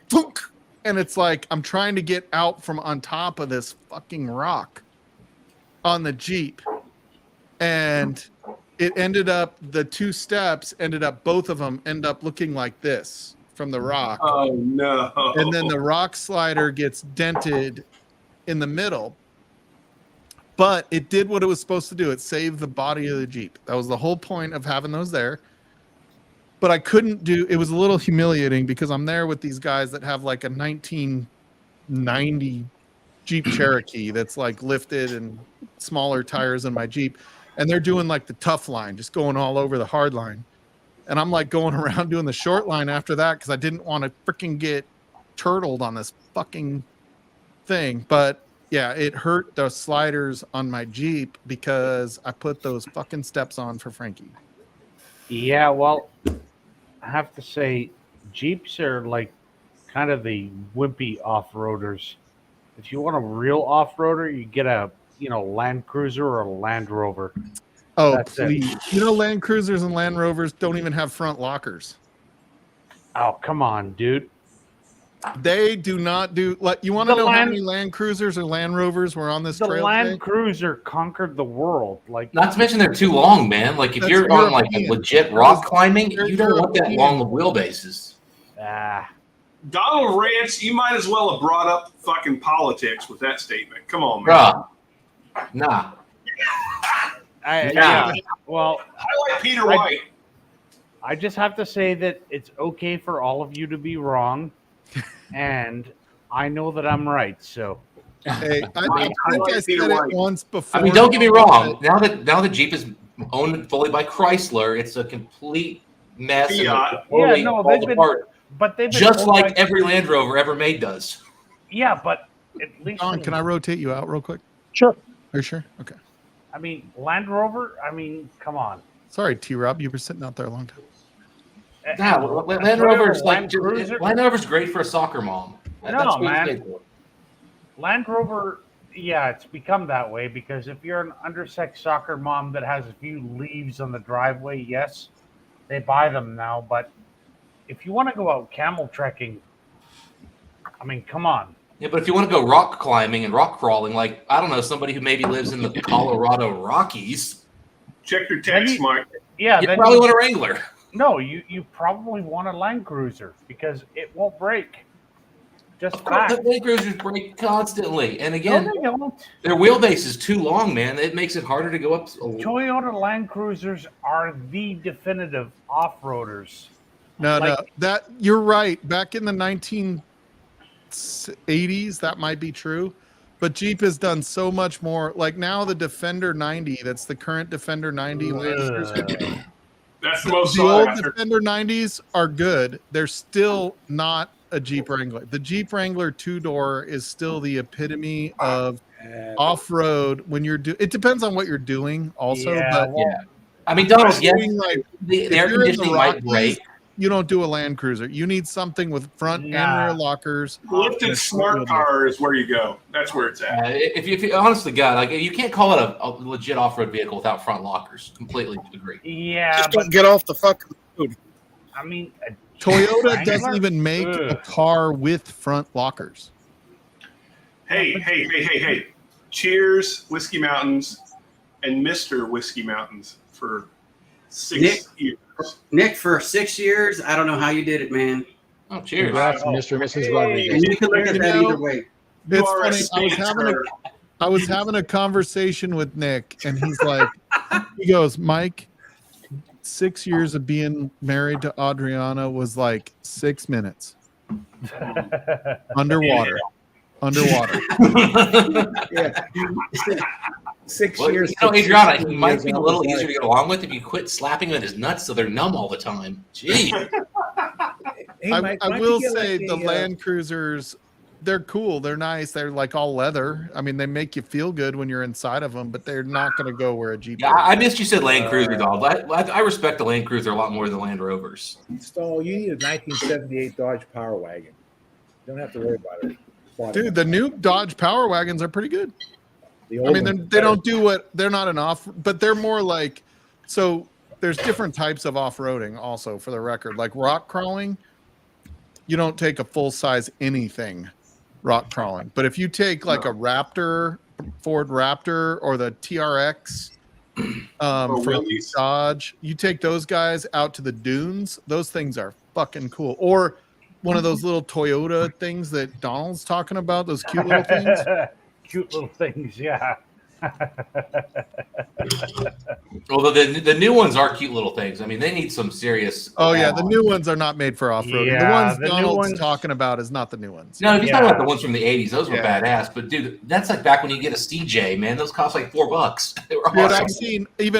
thunk, and it's like I'm trying to get out from on top of this fucking rock on the Jeep, and it ended up, the 2 steps ended up, both of them end up looking like this from the rock. Oh no. And then the rock slider gets dented in the middle. But it did what it was supposed to do. It saved the body of the Jeep. That was the whole point of having those there. But I couldn't do, it was a little humiliating because I'm there with these guys that have like a 1990 Jeep Cherokee that's like lifted and smaller tires than my Jeep. And they're doing like the tough line, just going all over the hard line. And I'm like going around doing the short line after that because I didn't want to freaking get turtled on this fucking thing. But yeah, it hurt the sliders on my Jeep because I put those fucking steps on for Frankie. yeah. Well, I have to say, Jeeps are like kind of the wimpy off-roaders. If you want a real off-roader, you get a Land Cruiser or a Land Rover. Oh, That's it. please. You know, Land Cruisers and Land Rovers don't even have front lockers. Oh, come on, dude. They do not do, like, you want to The know how Land- many Land Cruisers or Land Rovers were on this The trail Land today? Cruiser conquered the world. Like, Not to mention they're too long, man. Like if That's you're on like European. legit rock climbing, They're you don't want that European. long of wheelbases. Donald Rance, you might as well have brought up fucking politics with that statement. Come on, man. Bruh. Nah. yeah. Well, I like Peter White. I just have to say that it's okay for all of you to be wrong, and I know that I'm right. So, Hey, I I think like I Peter said it White. once before. I mean, don't get me wrong. Now that Jeep is owned fully by Chrysler, it's a complete mess. And Fiat. it totally Yeah, no, falls they've been- apart, but they've been just owned like by- every Land Rover ever made does. yeah, but at least Don, can I rotate you out real quick? Sure. Are you sure? Okay. I mean, Land Rover. I mean, come on. Sorry, T-Rob. You were sitting out there a long time. Nah, Land Rover's like Land Rover's great for a soccer mom. No, That's what it's man. made for. Land Rover. Yeah, it's become that way because if you're an undersexed soccer mom that has a few leaves on the driveway, yes, they buy them now. But if you want to go out camel trekking, I mean, come on. Yeah, but if you want to go rock climbing and rock crawling, like I don't know, somebody who maybe lives in the Colorado Rockies, Check your text, Mike. Yeah, you then probably want a Wrangler. No, you probably want a Land Cruiser because it won't break. Just Of course, fact. the Land Cruisers break constantly, and again, No, they don't. their wheelbase is too long, man. It makes it harder to go up. Toyota Land Cruisers are the definitive off-roaders. No, Like- no, that you're right. Back in the 80s, that might be true. But Jeep has done so much more. Like now, the Defender 90, that's the current Defender 90 Land Cruiser. That's the most The sought old after. Defender 90s are good. They're still not a Jeep Wrangler. The Jeep Wrangler 2-door is still the epitome of off-road. When you're it depends on what you're doing, also. Yeah, but well, I mean, Donald, if yes, you're doing, like, the if air you're in the conditioning might Rockies, break. you don't do a Land Cruiser. You need something with front and rear lockers. Lifted smart car is where you go. That's where it's at. If you honestly, God, like you can't call it a legit off-road vehicle without front lockers. Completely agree. yeah, Just but don't get off the fucking road. I mean, a Toyota doesn't Wrangler? even make a Ugh. car with front lockers. Hey. Cheers, Whiskey Mountains, and Mr. Whiskey Mountains for 6 Nick? years. Nick, for 6 years, I don't know how you did it, man. Oh, cheers. Congrats, Mr. and Mrs. And Rodriguez. you can look at that either way. You It's are a funny. spinster. I was having a conversation with Nick, and he's like, he goes, Mike, 6 years of being married to Adriana was like 6 minutes underwater. Yeah. 6 Well, years. you know, Adriana, he might years, be a I little was easier to like- get along with if you quit slapping him at his nuts so they're numb all the time. Gee. Hey, I Mike, why don't will you get say like the a, Land Cruisers, they're cool. They're nice. They're like all leather. I mean, they make you feel good when you're inside of them, but they're not going to go where a Jeep Yeah, is. I missed you said Land Cruiser, Donald. I respect the Land Cruiser a lot more than Land Rovers. Stoll, you need a 1978 Dodge Power Wagon. You don't have to worry about it. Dude, the new Dodge Power Wagons are pretty good. The I old mean, ones they are don't do what they're not an off, but they're more like, so there's different types of off-roading also for the record. Like rock crawling, you don't take a full size anything rock crawling. But if you take like a Raptor, Ford Raptor, or the TRX from Willys. Dodge, you take those guys out to the dunes, those things are fucking cool. Or one of those little Toyota things that Donald's talking about, those cute little things. Cute little things, yeah. Although the new ones are cute little things. I mean, they need some serious. Oh yeah, the new ones are not made for off-roading. Yeah, the ones the new Donald's ones- talking about is not the new ones. No, if you're Yeah. talking about the ones from the '80s, those were Yeah. badass. But dude, that's like back when you get a CJ, man. Those cost like $4. They were Dude, awesome.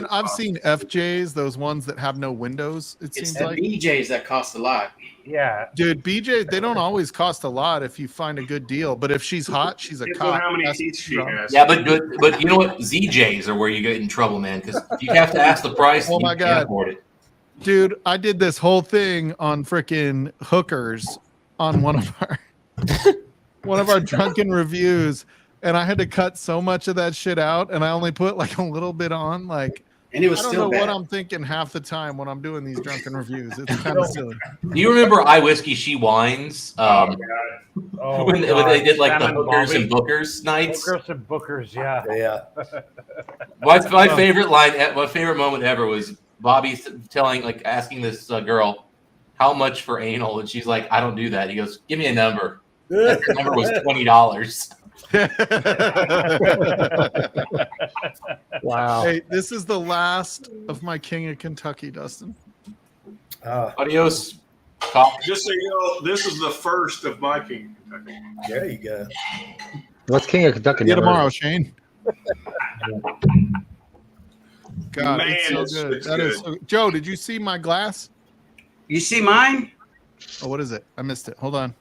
I've seen FJs, those ones that have no windows. It It's seems the like, BJs that cost a lot. Yeah. dude, BJ, they don't always cost a lot if you find a good deal. But if she's hot, she's a Depends on cop. how many That's teeth she wrong. has. Yeah, but you know what? ZJs are where you get in trouble, man. Because if you have to ask the price, Oh you my can't God. afford it. Dude, I did this whole thing on freaking hookers on one of our drunken reviews, and I had to cut so much of that shit out, and I only put like a little bit on. Like, And it was I don't still know bad. what I'm thinking half the time when I'm doing these drunken reviews. It's kind of silly. Do you remember I Whiskey She Wines? Oh, when they God. did like the Sam and hookers Bobby. and bookers nights. Hookers and bookers, yeah. Yeah. My favorite line, my favorite moment ever was Bobby asking this girl how much for anal, and she's like, "I don't do that." He goes, "Give me a number." That number was $20. Wow. Hey, this is the last of my King of Kentucky, Dustin. Adios. Cop. Just so you know, this is the first of my King of Kentucky. There you go. What's King of Kentucky? See you never tomorrow, heard Shane. God, Man, it's so good. it's That is good. so, Joe, did you see my glass? You see mine? Oh, what is it? I missed it. Hold on.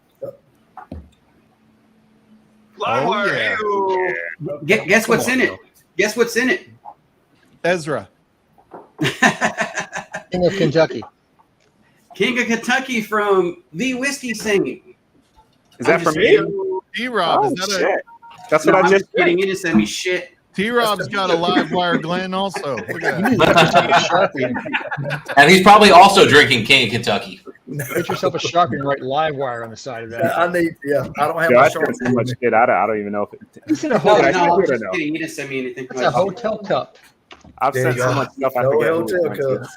Livewire, yeah. hey-o. Guess what's in on, it? Guess what's in it? Ezra. of. King of Kentucky. King of Kentucky from the Whiskey Singing. Is that I'm for just me? kidding. T-Rob, Oh, is that shit. That's No, what I I'm just just kidding. You didn't send me shit. T-Rob's got a live wire Glenn also. Look at that. And he's probably also drinking King of Kentucky. Get yourself a Sharpie and write live wire on the side of that. I need. Yeah, I don't have Yo, my I short. sent so much shit. I don't even know if It's in a No, hotel. Did I no, send I'm it or just no? kidding. You didn't send me anything. It's a hotel cup. I've There sent you so go. much stuff. I No forget. who hotel it's sent to. cup.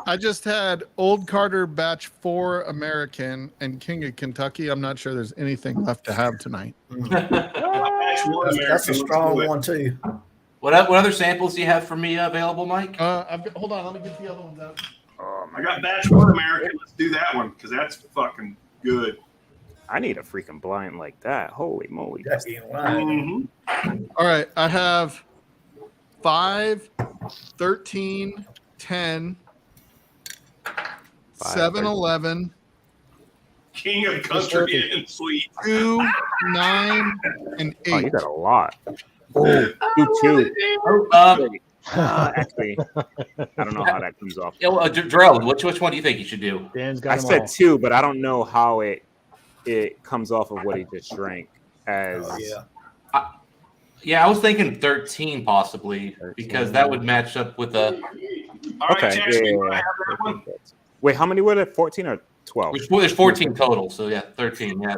I just had Old Carter Batch 4 American and King of Kentucky. I'm not sure there's anything left to have tonight. Batch one That's a American, strong let's do it. one too. What other samples do you have for me available, Mike? Hold on, let me get the other ones out. I got batch one American. Let's do that one because that's fucking good. I need a freaking blind like that. Holy moly! That ain't lying. All right, I have 5, 13, 10, 7, 11, King of country and sweet. 2, 9, and 8. Oh, you got a lot. Oh, 2. Actually, I don't know how that comes off. Darrell, which one do you think you should do? Dan's got I them said all. 2, but I don't know how it comes off of what he just drank as. Yeah, I was thinking 13 possibly because that would match up with a. All right, Okay, Jackson, you yeah. wanna have that one? Wait, how many were there? 14 or 12? There's 14 total, so yeah, 13. Yeah,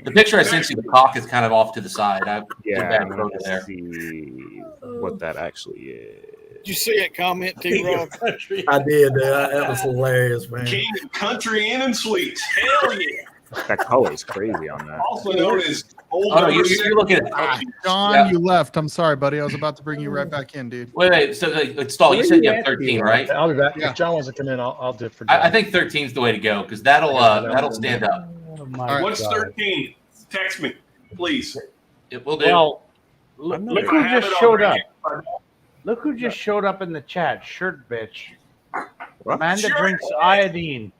the picture I sent you, the cock is kind of off to the side. Yeah, bad I'm photo gonna there. see what that actually is. Did you see it comment, T-Rob? I did. That was hilarious, man. King of country and sweet. Hell yeah. That color is crazy on that. Also known as old Oh, no, number you're looking at. John, Yeah. you left. I'm sorry, buddy. I was about to bring you right back in, dude. Wait. So, Stall, you said you have 13, right? I'll be back. Yeah. If John wants to come in, I'll do it for John. I think 13 is the way to go because that'll stand up. Oh my All right. What's God. 13? Text me, please. It will do. Well, look If who I have just it showed up. already. Look who just showed up in the chat. Shirt bitch. What? Man that Shirt drinks bitch. iodine.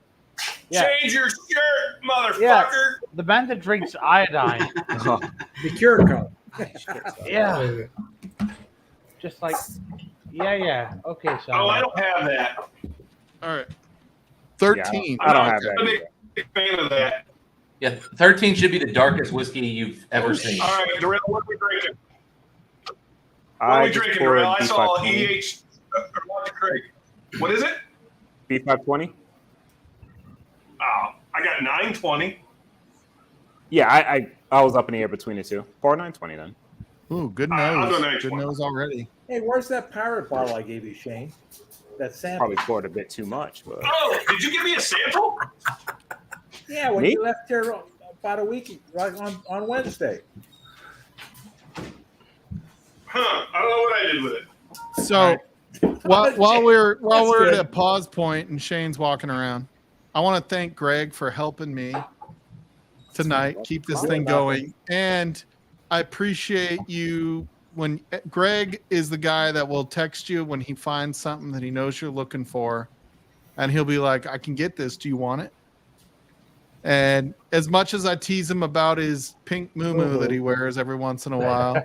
Yeah. Change your shirt, motherfucker. Yeah. The man that drinks iodine. The cure code. Yeah. Just like, yeah. Okay, so. Oh, I don't have that. All right. Yeah, 13. I don't have I'm a that. big fan of that. Yeah, 13 should be the darkest whiskey you've ever seen. All right, Darrell, what are we drinking? What are I we just drinking, poured Darrell? I saw B520. EH. Roger Craig. What is it? B520? Oh, I got 920. Yeah, I was up in the air between the two. 4920 then. Ooh, good I'll go nose. 920. Good nose already. Hey, where's that pirate bottle I gave you, Shane? That sample. Probably poured a bit too much, but Oh, did you give me a sample? Yeah, when Me? you left here about a week, right on Wednesday. Huh? I don't know what I did with it. So while we're That's at a pause point and Shane's walking around, I want to thank Greg for helping me tonight keep this thing going, and I appreciate you. When Greg is the guy that will text you when he finds something that he knows you're looking for, and he'll be like, "I can get this. Do you want it?" And as much as I tease him about his pink moo that he wears every once in a while,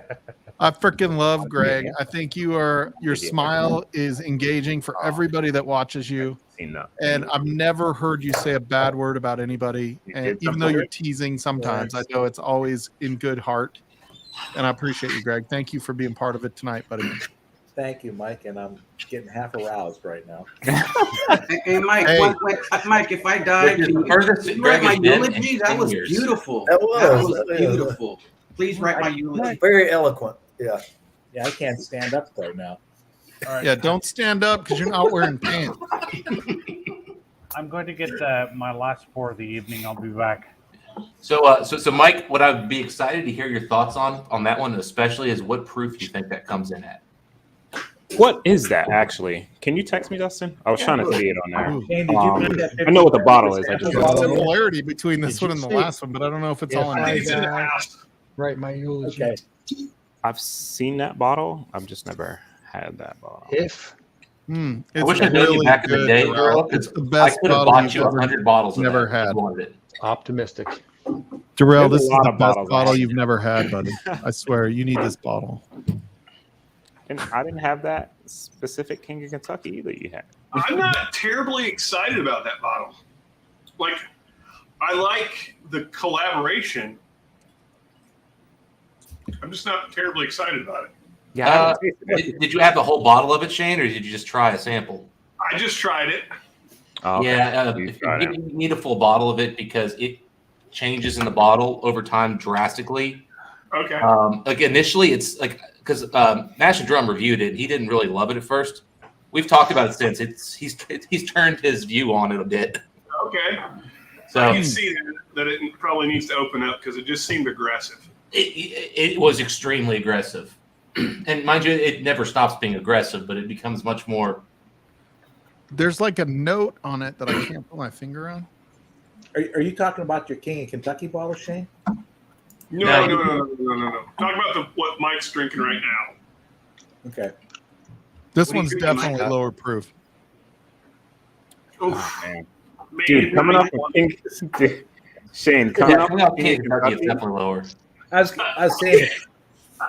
I freaking love Greg. I think your smile is engaging for everybody that watches you. seen that. And I've never heard you say a bad word about anybody. You And did even though something you're right. teasing sometimes, I know it's always in good heart. And I appreciate you, Greg. Thank you for being part of it tonight, buddy. Thank you, Mike, and I'm getting half aroused right now. Hey, Mike, Hey. Mike, if I died, Which is can the furthest you Greg write my has been in eulogy? That 10 was years. beautiful. That was. That was beautiful. Please write my eulogy. Very eloquent. Yeah. Yeah, I can't stand up right now. Yeah, don't stand up because you're not wearing pants. I'm going to get my last pour of the evening. I'll be back. So Mike, what I'd be excited to hear your thoughts on that one, especially is what proof you think that comes in at. What is that actually? Can you text me, Dustin? I was trying to see it on there. Ooh. Shane, did you find that I know what the bottle is. I There's just a don't know. similarity between this Did one you and the see- last one, but I don't know if it's Yeah, all in I think there. it's in the house. Right, my eulogy. Okay. I've seen that bottle. I've just never had that bottle. If Mm, I it's wish I'd known you really back in the good, day, Darrell. Darrell, It's the I best could have bottle bought you've you ever 100 bottles of never that if had. you wanted it. optimistic. Darrell, There's a this is lot the of best bottles bottle out you've never had, buddy. I swear, you need this bottle. And I didn't have that specific King of Kentucky either. You had. I'm not terribly excited about that bottle. Like, I like the collaboration. I'm just not terribly excited about it. Yeah. I haven't tasted it. Did you have the whole bottle of it, Shane, or did you just try a sample? I just tried it. Oh, okay. Yeah, You if tried you it. need a full bottle of it because it changes in the bottle over time drastically. Okay. Like initially, it's like because Mash and Drum reviewed it, he didn't really love it at first. We've talked about it since. He's turned his view on it a bit. Okay. So I can see that it probably needs to open up because it just seemed aggressive. it was extremely aggressive, and mind you, it never stops being aggressive, but it becomes much more. There's like a note on it that I can't put my finger on. Are you talking about your King of Kentucky bottle, Shane? No. Talk about what Mike's drinking right now. Okay. This What are you one's drinking, definitely Mike? lower proof. Oof. Man. Man, Dude, coming really up with King, Shane, coming Yeah, up coming out with King King Kentucky is Kentucky. definitely lower. I was saying,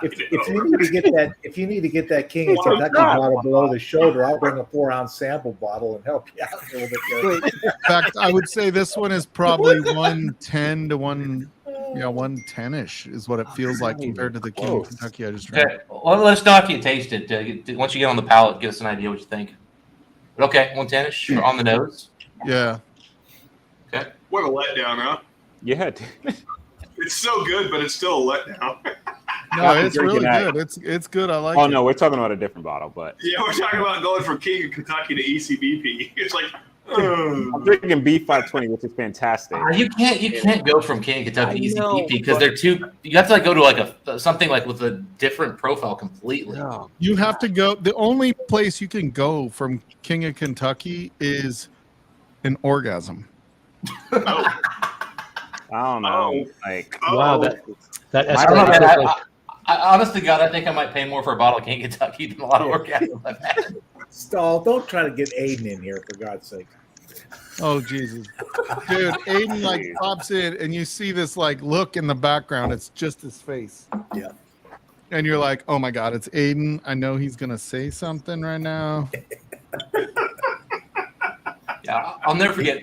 if you need to get that King of Kentucky bottle below the shoulder, I'll bring a 4-ounce sample bottle and help you out a little bit. In fact, I would say this one is probably 110 to 110-ish is what it feels like compared to the King of Kentucky I just drank. Okay, well, let us know after you taste it. Once you get on the palate, give us an idea what you think. But okay, 110-ish on the nose. Yeah. Okay. What a letdown, huh? Yeah, dude. It's so good, but it's still a letdown. No, After it's really drinking good. that- It's good. I like Oh it. no, we're talking about a different bottle, but Yeah, we're talking about going from King of Kentucky to ECBP. It's like, I'm drinking B520, which is fantastic. You can't go from King of Kentucky to I Easy know, PP because but- they're too. You have to like go to like something like with a different profile completely. No. You have to go. The only place you can go from King of Kentucky is an orgasm. I don't know. Like, Wow, that I don't know, escalated man. quickly. I honest to God, I think I might pay more for a bottle of King of Kentucky than a lot of orgasms I've had. Stall, don't try to get Aiden in here, for God's sake. Oh Jesus, dude! Aiden like pops in, and you see this like look in the background. It's just his face. Yeah. And you're like, oh my God, it's Aiden. I know he's gonna say something right now. Yeah, I'll never forget.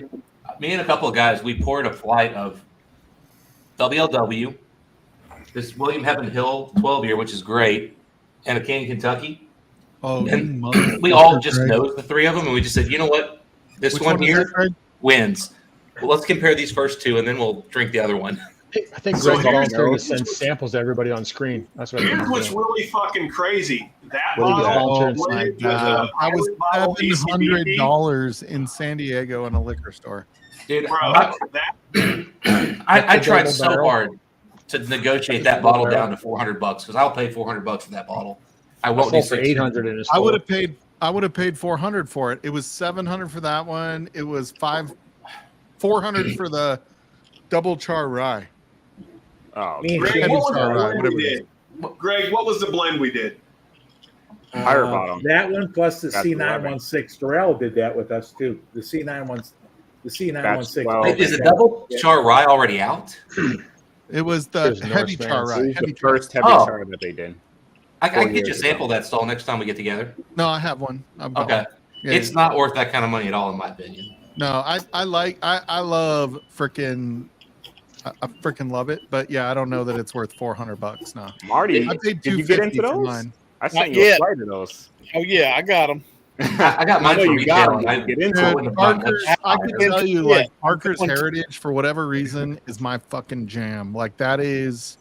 Me and a couple of guys, we poured a flight of WLW, this William Heaven Hill 12 year, which is great, and a King of Kentucky. Oh, And you we all just Greg. know the three of them, and we just said, you know what, this Which one is here that, Greg? wins. Well, let's compare these first two, and then we'll drink the other one. I think So Greg's here's- volunteering to send samples to everybody on screen. That's what I think here's he's what's doing. really fucking crazy. That What did you bottle volunteer Oh and my with God! the I was bottle ECBP, $700 in San Diego in a liquor store. Dude, bro, I That's the tried double so barrel? hard to negotiate that bottle down to $400 because I'll pay $400 for that bottle. I I won't do sold for 600. 800 in a I would store. have paid 400 for it. It was 700 for that one. It was 400 for the double char rye. oh, Me and Greg, Shane, what was the Alright, blend whatever we it is. did? Greg, what was the blend we did? higher bottom. that one plus the That's C916. Darrell did that with us too. The C916. The C916. 12. Wait, is the double char rye already out? It was the There's Norse heavy man. char This rye. is Heavy the char. first heavy Oh. char that they did. I 4 can get you a years sample of that stall next time we get together. No, I have one. I've got Okay. one. Yeah, It's not worth that kind of money at all, in my opinion. no, I love freaking. I freaking love it, but yeah, I don't know that it's worth $400. No, Marty, I paid did you get $250 into for those? mine. I sent Not you a yet. flight of those. Oh yeah, I got them. I got mine I know for you got retail. them. And I Get into I it. wouldn't have bought Parker's, much. I can tell you, Yeah. like Parker's Heritage, for whatever reason, is my fucking jam. Like that is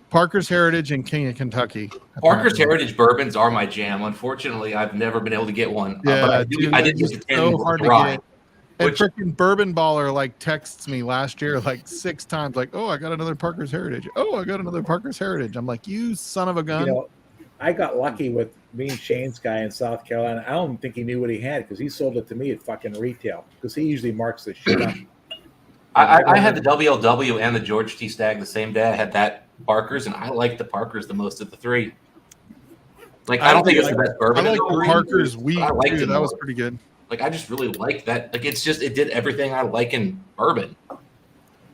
Parker's Heritage and King of Kentucky. Parker's apparently. Heritage bourbons are my jam. Unfortunately, I've never been able to get one. Yeah, but dude, I did it's get the so 10 hard to rye. get. And Which- freaking Bourbon Baller like texts me last year like 6 times, like, "Oh, I got another Parker's Heritage. Oh, I got another Parker's Heritage." I'm like, "You son of a gun!" You know, I got lucky with me and Shane's guy in South Carolina. I don't think he knew what he had because he sold it to me at fucking retail because he usually marks the shit up. I had the WLW and the George T. Stagg the same day. I had that Parker's, and I like the Parker's the most of the three. Like, I don't think it's the best I bourbon. like in the the three, Parker's but Wheat I liked too. it That was more. pretty good. Like, I just really like that. Like, it's just, it did everything I like in bourbon. All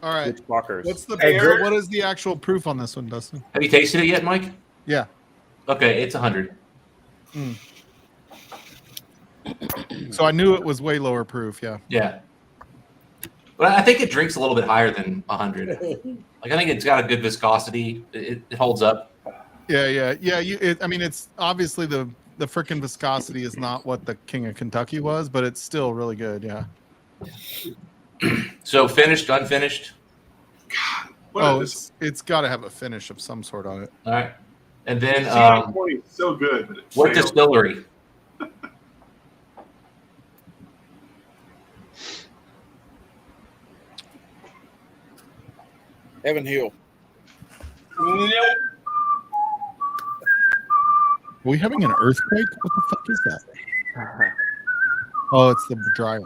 right, Which Walkers? what's the Hey, Eric. what is the actual proof on this one, Dustin? Have you tasted it yet, Mike? Yeah. Okay, it's 100. So I knew it was way lower proof. Yeah. Yeah. But I think it drinks a little bit higher than 100. Like, I think it's got a good viscosity. It holds up. Yeah. I mean, it's obviously the freaking viscosity is not what the King of Kentucky was, but it's still really good. Yeah. So finished, unfinished. What Oh, is it's got to have a finish of some sort on it. All right. And then, this? C920 is so good, but it what failed. distillery? Evan Hill. Nope. Are we having an earthquake? What the fuck is that? Oh, it's the dryer.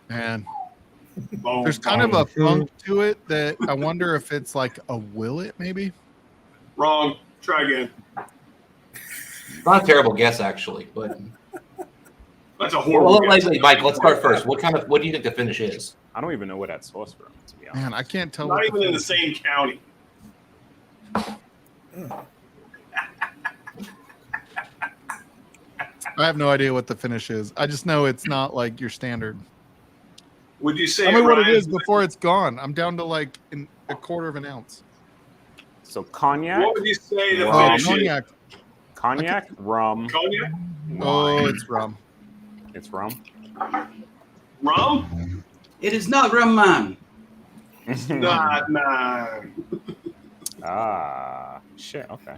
Man, Boom, there's kind of boom. a funk to it that I wonder if it's like a will it maybe. Wrong. Try again. Not a terrible guess, actually, but That's a horrible. well, guess. Mike, let's start first. What do you think the finish is? I don't even know where that sauce from, to be honest. Man, I can't tell. Not what even in the finish- same county. I have no idea what the finish is. I just know it's not like your standard. Would you say? Tell me what it Ryan's- is before it's gone. I'm down to like a quarter of an ounce. So cognac, What would you say the Rum. finish is? Cognac. cognac, rum. Cognac? Oh, it's rum. It's rum. Rum? It is not rum, man. Not nine. Ah, shit. Okay.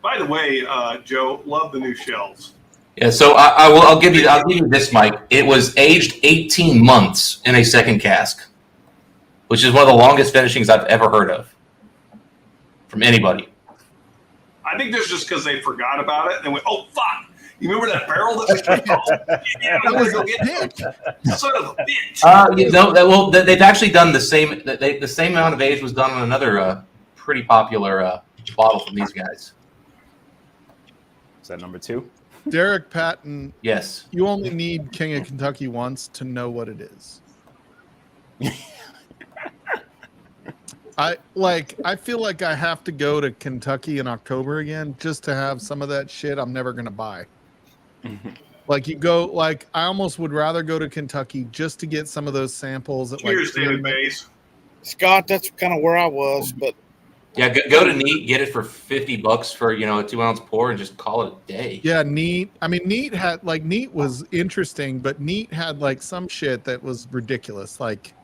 By the way, Joe, love the new shells. Yeah, so I'll give you this, Mike. It was aged 18 months in a second cask, which is one of the longest finishings I've ever heard of from anybody. I think that's just because they forgot about it and went, "Oh fuck! You remember that barrel that we took off? Yeah, I'm gonna go get that. Son of a bitch!" They've actually done the same. The same amount of age was done on another pretty popular bottle from these guys. Is that number 2? Derek Patton. Yes. You only need King of Kentucky once to know what it is. I feel like I have to go to Kentucky in October again just to have some of that shit I'm never gonna buy. Like you go, like I almost would rather go to Kentucky just to get some of those samples. At Cheers, like David Bays. Scott, that's kind of where I was, but Yeah, go to Neat, get it for $50 for a 2-ounce pour, and just call it a day. Yeah, Neat. I mean, Neat was interesting, but Neat had like some shit that was ridiculous. Like,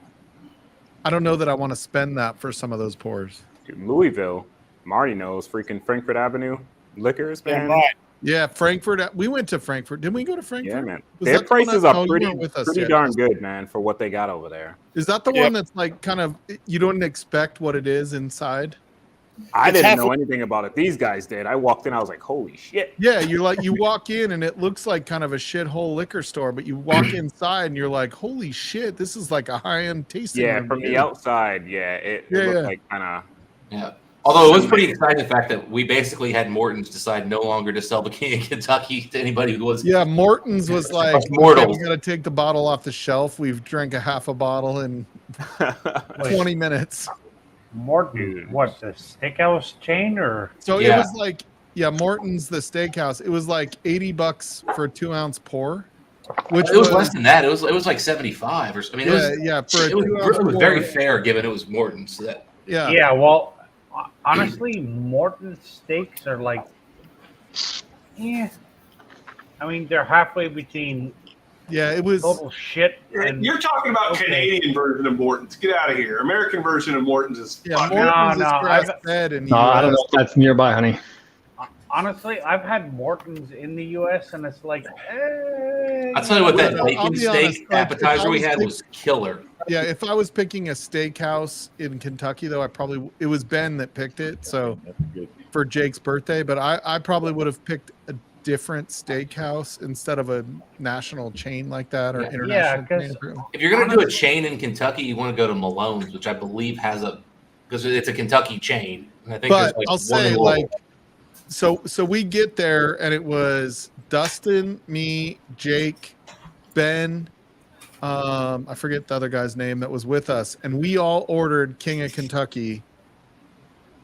I don't know that I want to spend that for some of those pours. Dude, Louisville, Marty knows freaking Frankfurt Avenue liquors, man. damn right. Yeah, Frankfurt. We went to Frankfurt. Didn't we go to Frankfurt? Yeah, man. Was Their that the one prices that- are oh, you pretty, weren't with us pretty yet. darn good, man, for what they got over there. Is that the Yep. one that's like kind of you don't expect what it is inside? I It's didn't half know a- anything about it. These guys did. I walked in, I was like, holy shit. Yeah, you're like you walk in and it looks like kind of a shithole liquor store, but you walk inside and you're like, holy shit, this is like a high-end tasting Yeah, room. from the outside, it Yeah, looked yeah. like kind of. Yeah. Although it was pretty exciting the fact that we basically had Morton's decide no longer to sell the King of Kentucky to anybody who was. Yeah, Morton's was like, Us mortals. we got to take the bottle off the shelf. We've drank a half a bottle in 20 minutes. Morton, what, the steakhouse chain or? So Yeah. it was like, yeah, Morton's the steakhouse. It was like $80 for a 2-ounce pour, which It was less than that. It was like 75 or something. I mean, for a it was 2-ounce very pour. fair given it was Morton's. That Yeah. Yeah, well, honestly, Morton steaks are like, yeah. I mean, they're halfway between Yeah, it was. total shit and You're talking about Okay. Canadian version of Morton's. Get out of here. American version of Morton's is Yeah, fucking. Morton's No, is no, grass fed in the No, I don't US. know if that's nearby, honey. honestly, I've had Morton's in the U.S. and it's like, I'll tell you what, that I'll bacon be honest, steak like, if appetizer I we was had pick- was killer. Yeah, if I was picking a steakhouse in Kentucky, though, it was Ben that picked it. So for Jake's birthday, but I probably would have picked a different steakhouse instead of a national chain like that or Yeah. international Yeah, chain. If you're gonna do a chain in Kentucky, you want to go to Malone's, which I believe has because it's a Kentucky chain. And I think there's But like I'll one say, in like, Louisville. so we get there and it was Dustin, me, Jake, Ben. I forget the other guy's name that was with us, and we all ordered King of Kentucky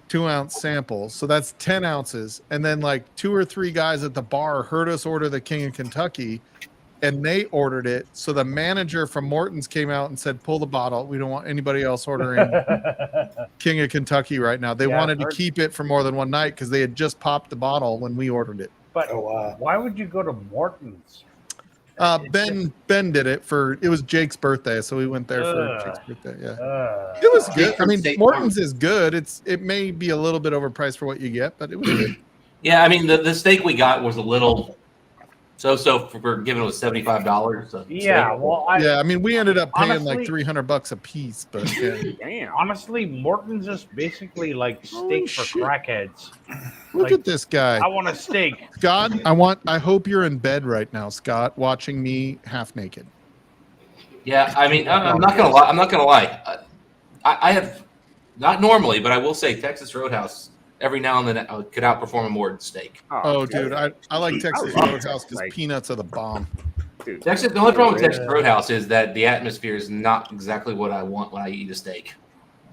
2-ounce samples. So that's 10 ounces. And then like 2 or 3 guys at the bar heard us order the King of Kentucky and they ordered it. So the manager from Morton's came out and said, pull the bottle. We don't want anybody else ordering King of Kentucky right now. They Yeah, wanted to I've heard- keep it for more than one night because they had just popped the bottle when we ordered it. but Oh, wow. why would you go to Morton's? Ben did it it was Jake's birthday, so we went there for Ugh. Jake's birthday. Yeah, Uh, it was good. I mean, State Morton's is good. It may be a little bit overpriced for what you get, but it was good. Yeah, I mean the steak we got was a little So for giving us $75. So Yeah, well, I mean, we ended up paying honestly- like $300 a piece, but yeah. Damn. honestly, Morton's is basically like Holy steak for shit. crackheads. Look Like, at this guy. I want a steak. Scott, I hope you're in bed right now, Scott, watching me half naked. Yeah, I mean, I'm not gonna lie. I'm not gonna lie. I have not normally, but I will say Texas Roadhouse every now and then could outperform a Morton steak. Oh, dude, I like Texas love Roadhouse because like- peanuts are the bomb. Dude. Texas. The only problem with Texas Roadhouse is that the atmosphere is not exactly what I want when I eat a steak.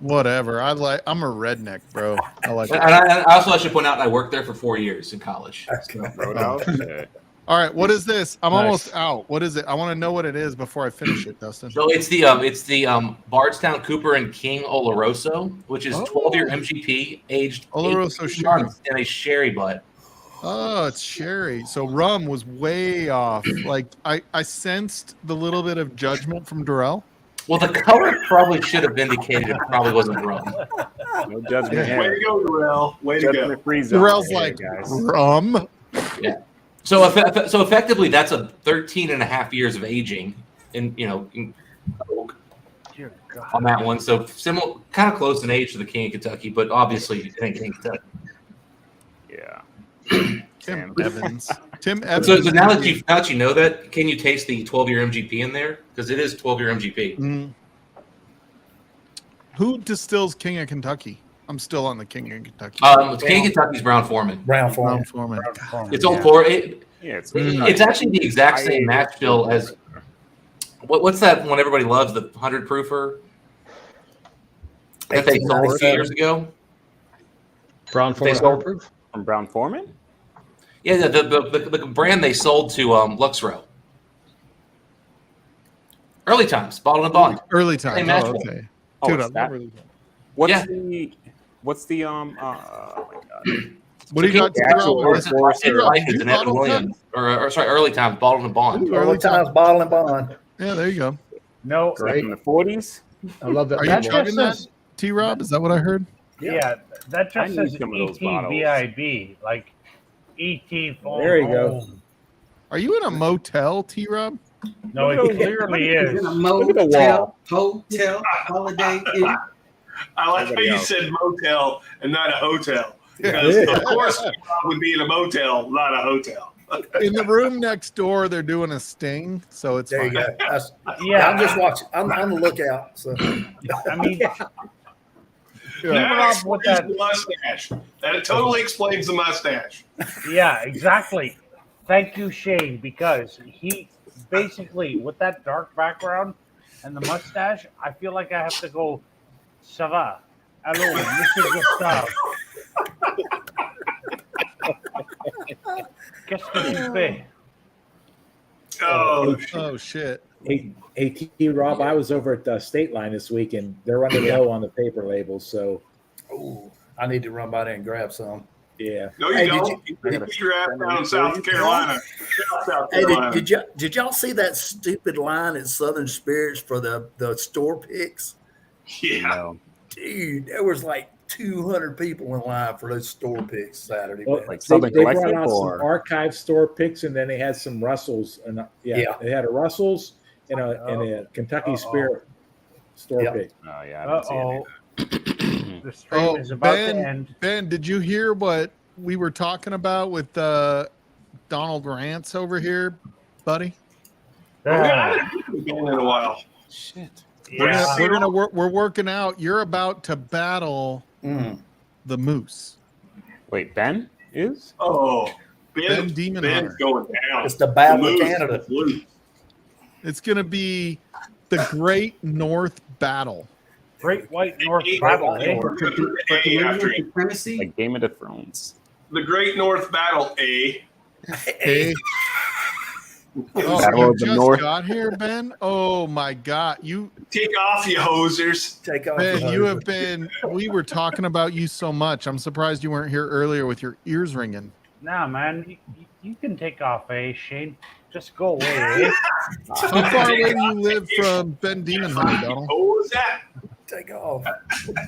Whatever. I'm a redneck, bro. I like And it. I also should point out I worked there for 4 years in college. Roadhouse? Yeah. All right, what is this? I'm Nice. almost out. What is it? I want to know what it is before I finish it, Dustin. So it's the Bardstown Cooper and King Oloroso, which is 12-year MGP, aged Oloroso 18 sherry. months in a sherry butt. Oh, it's sherry. So rum was way off. Like I sensed the little bit of judgment from Durrell. Well, the color probably should have indicated it probably wasn't rum. No judgment Way here. to go, Darrell. Way to go. Judgment free zone. Durrell's here, like guys. rum. Yeah. So effectively, that's a 13 and a half years of aging, Dear God. on that one. So similar, kind of close in age to the King of Kentucky, but obviously it ain't King of Kentucky. Yeah. Tim Damn. Evans. Tim Evans. So now that you know that, can you taste the 12-year MGP in there? Because it is 12-year MGP. Mm. Who distills King of Kentucky? I'm still on the King of Kentucky. King of Kentucky's Brown Foreman. Brown Brown Foreman. Foreman. It's old for it. Yeah, it's It's actually the exact same match bill as what's that one everybody loves, the 100 proofer that they sold a few years ago. Brown They Foreman sold- proof. from Brown Foreman. Yeah, the brand they sold to Luxro. Early times, bottled and bond. Early time. Same match Oh, bill. okay. Oh, Dude, it's I that? love early time. What's the oh my god. What do you got? The to actual throw? This is Forest It's or- like it's you an Evan bottled Williams, or sorry, early times, bottled and bond. Ooh, Early times, bottle and bond. Yeah, there you go. No, Like in the 40s. I love that. Are you that label. chugging that, says, T-Rob? Is that what I heard? yeah, that I just need says some of those bottles. ETVIB, like ET phone. There you go. home. Are you in a motel, T-Rob? No, it clearly is. In a Look at the motel, hotel, holiday inn. I like how Nobody you else. said motel and not a hotel. Yeah. Because of course Rob would be in a motel, not a hotel. In the room next door, they're doing a sting, so it's There you fine. go. That's, Yeah, I'm just watching. I'm on the lookout. So I mean, Yeah. That Rob, with explains that- the mustache. That totally explains the mustache. yeah, exactly. Thank you, Shane, because he basically, with that dark background and the mustache, I feel like I have to go, ça va? Hello, Mr. Gustave. Qu'est-ce que tu fais? Oh, Oh shit! hey, T. Rob, I was over at State Line this week, and they're running low on the paper labels. So, I need to run by there and grab some. Yeah. no, you Hey, don't. You get your ass down in South Carolina. South Carolina. Did y'all see that stupid line at Southern Spirits for the store picks? Yeah. No. Dude, there was like 200 people in line for those store picks Saturday. Well, man. Like they Southern brought Collective out or some archive store picks, and then they had some Russells, and Yeah. they had a Russells and a Kentucky Spirit store Yeah. pick. Oh yeah, I didn't see any Uh-oh. of that. The stream Oh, is about to Ben, end. Ben, did you hear what we were talking about with Donald Rance over here, buddy? Yeah. It's been in a while. Shit. We're working out. You're about to battle the Moose. Wait, Ben is? Oh, Ben Demon Ben's Hunter. going down. It's the Battle of Moose Canada. is loose. It's gonna be the Great North Battle. Great White North Hey, Battle, eh? we're gonna do the A after it. Supremacy. Like Game of the Thrones. The Great North Battle A. Hey. Oh, Battle you of the just North. got here, Ben. Oh my God, you Take off, you hosers. Take off. Ben, the you hose. have been. We were talking about you so much. I'm surprised you weren't here earlier with your ears ringing. Nah, man, you can take off, eh, Shane? Just go away, eh? How far away do you live from Ben Demon Hunter, Donald? What was that? Take off.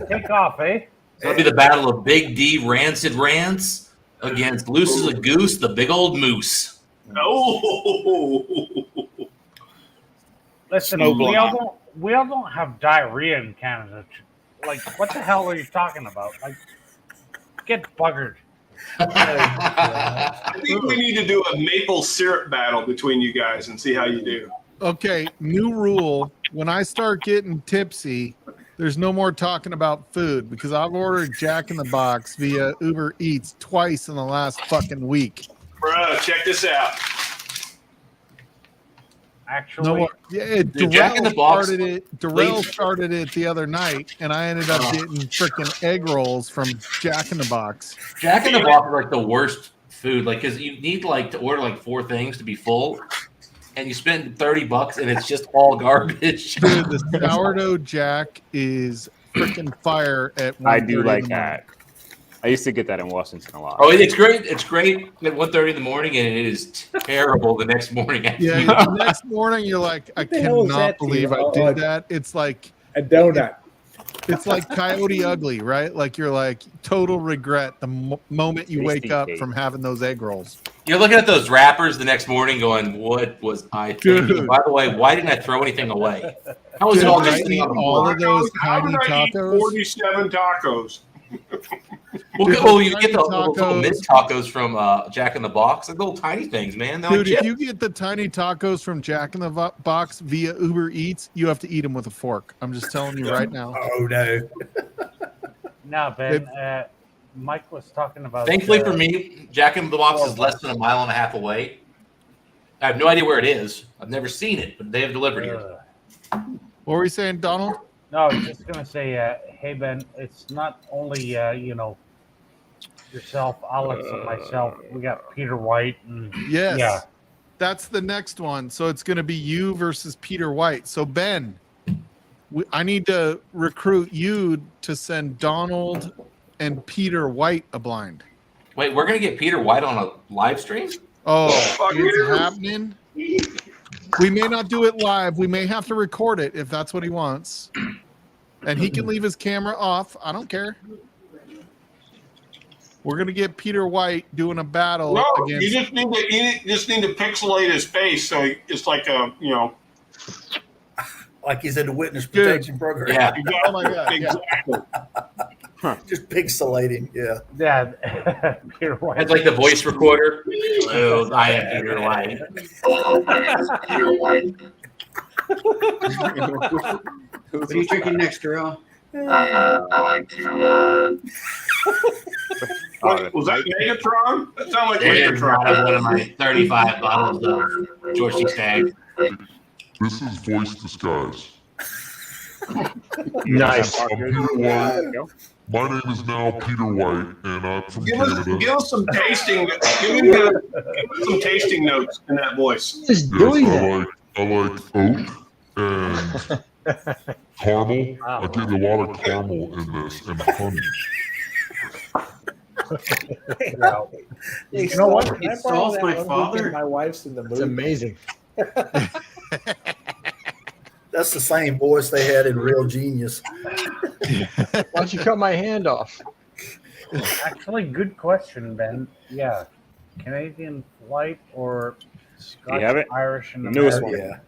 Take off, eh? So it'll be the battle of Big D Rancid Rance against Loose as a Goose, the Big Old Moose. Oh, Listen, Snowblind. we all don't have diarrhea in Canada. Like, what the hell are you talking about? Like, get buggered. I think we need to do a maple syrup battle between you guys and see how you do. Okay, new rule. When I start getting tipsy, there's no more talking about food because I've ordered Jack in the Box via Uber Eats twice in the last fucking week. Bruh, check this out. Actually, No more. Yeah, Jack in the Box, Darrell please. started it the other night, and I ended up getting freaking egg rolls from Jack in the Box. Jack in the Box is like the worst food, like because you need like to order like 4 things to be full, and you spend $30 and it's just all garbage. Dude, the sourdough Jack is freaking fire at 1:30 I do in like the morning. that. I used to get that in Washington a lot. Oh, it's great! It's great at 1:30 in the morning, and it is terrible the next morning. After Yeah, you- the next morning you're like, I the hell is cannot that to believe you? I Oh, did that. It's like A donut. it's like Coyote Ugly, right? Like you're like total regret the moment you wake Tasty up cake. from having those egg rolls. You're looking at those wrappers the next morning, going, "What was I thinking?" Dude. By the way, why didn't I throw anything away? How was it Dude, all I just sitting eat on the all floor? of those How tiny did I eat tacos. 47 tacos? Well, you get the Tiny little tacos. mint tacos from Jack in the Box. Like little tiny things, man. They're Dude, like if you get the tiny tacos from Jack in the Box via Uber Eats, you have to eat them with a fork. I'm just telling you right now. Oh no. no, Ben. Mike was talking about. Thankfully for me, Jack in the Box is less than 1.5 miles away. I have no idea where it is. I've never seen it, but they have delivered here. What were you saying, Donald? No, I was just gonna say, hey Ben, it's not only yourself, Alex, and myself. We got Peter White and Yes. yeah. That's the next one. So it's going to be you versus Peter White. So Ben, I need to recruit you to send Donald and Peter White a blind. Wait, we're gonna get Peter White on a live stream? Oh, fuck it's yeah. happening. We may not do it live. We may have to record it if that's what he wants. And he can leave his camera off. I don't care. We're gonna get Peter White doing a battle No, against. you just need to pixelate his face so it's like a Like he's in the witness protection program. Yeah. you got, Oh my god! Yeah. exactly. Just pixelating. Yeah. Yeah, Peter White. It's like the voice recorder. Hello, I am Peter White. What are you drinking next, Darrell? Wait, was that Megatron? That sounded like They're Megatron. out of one of my 35 bottles of George C. Stagg. This is voice disguise. Nice. I'm Peter White. My name is now Peter White, and I'm from Canada. Give us some tasting. Give me some tasting notes in that voice. Just Yes, doing that. I like oat and caramel. I get a lot of caramel in this and honey. You know what? It solves my father. My wife's in the It's movie. amazing. That's the same voice they had in Real Genius. Why don't you cut my hand off? Actually, good question, Ben. Yeah, Canadian Flight or Scotch, have it? Irish, and The newest American. Yeah.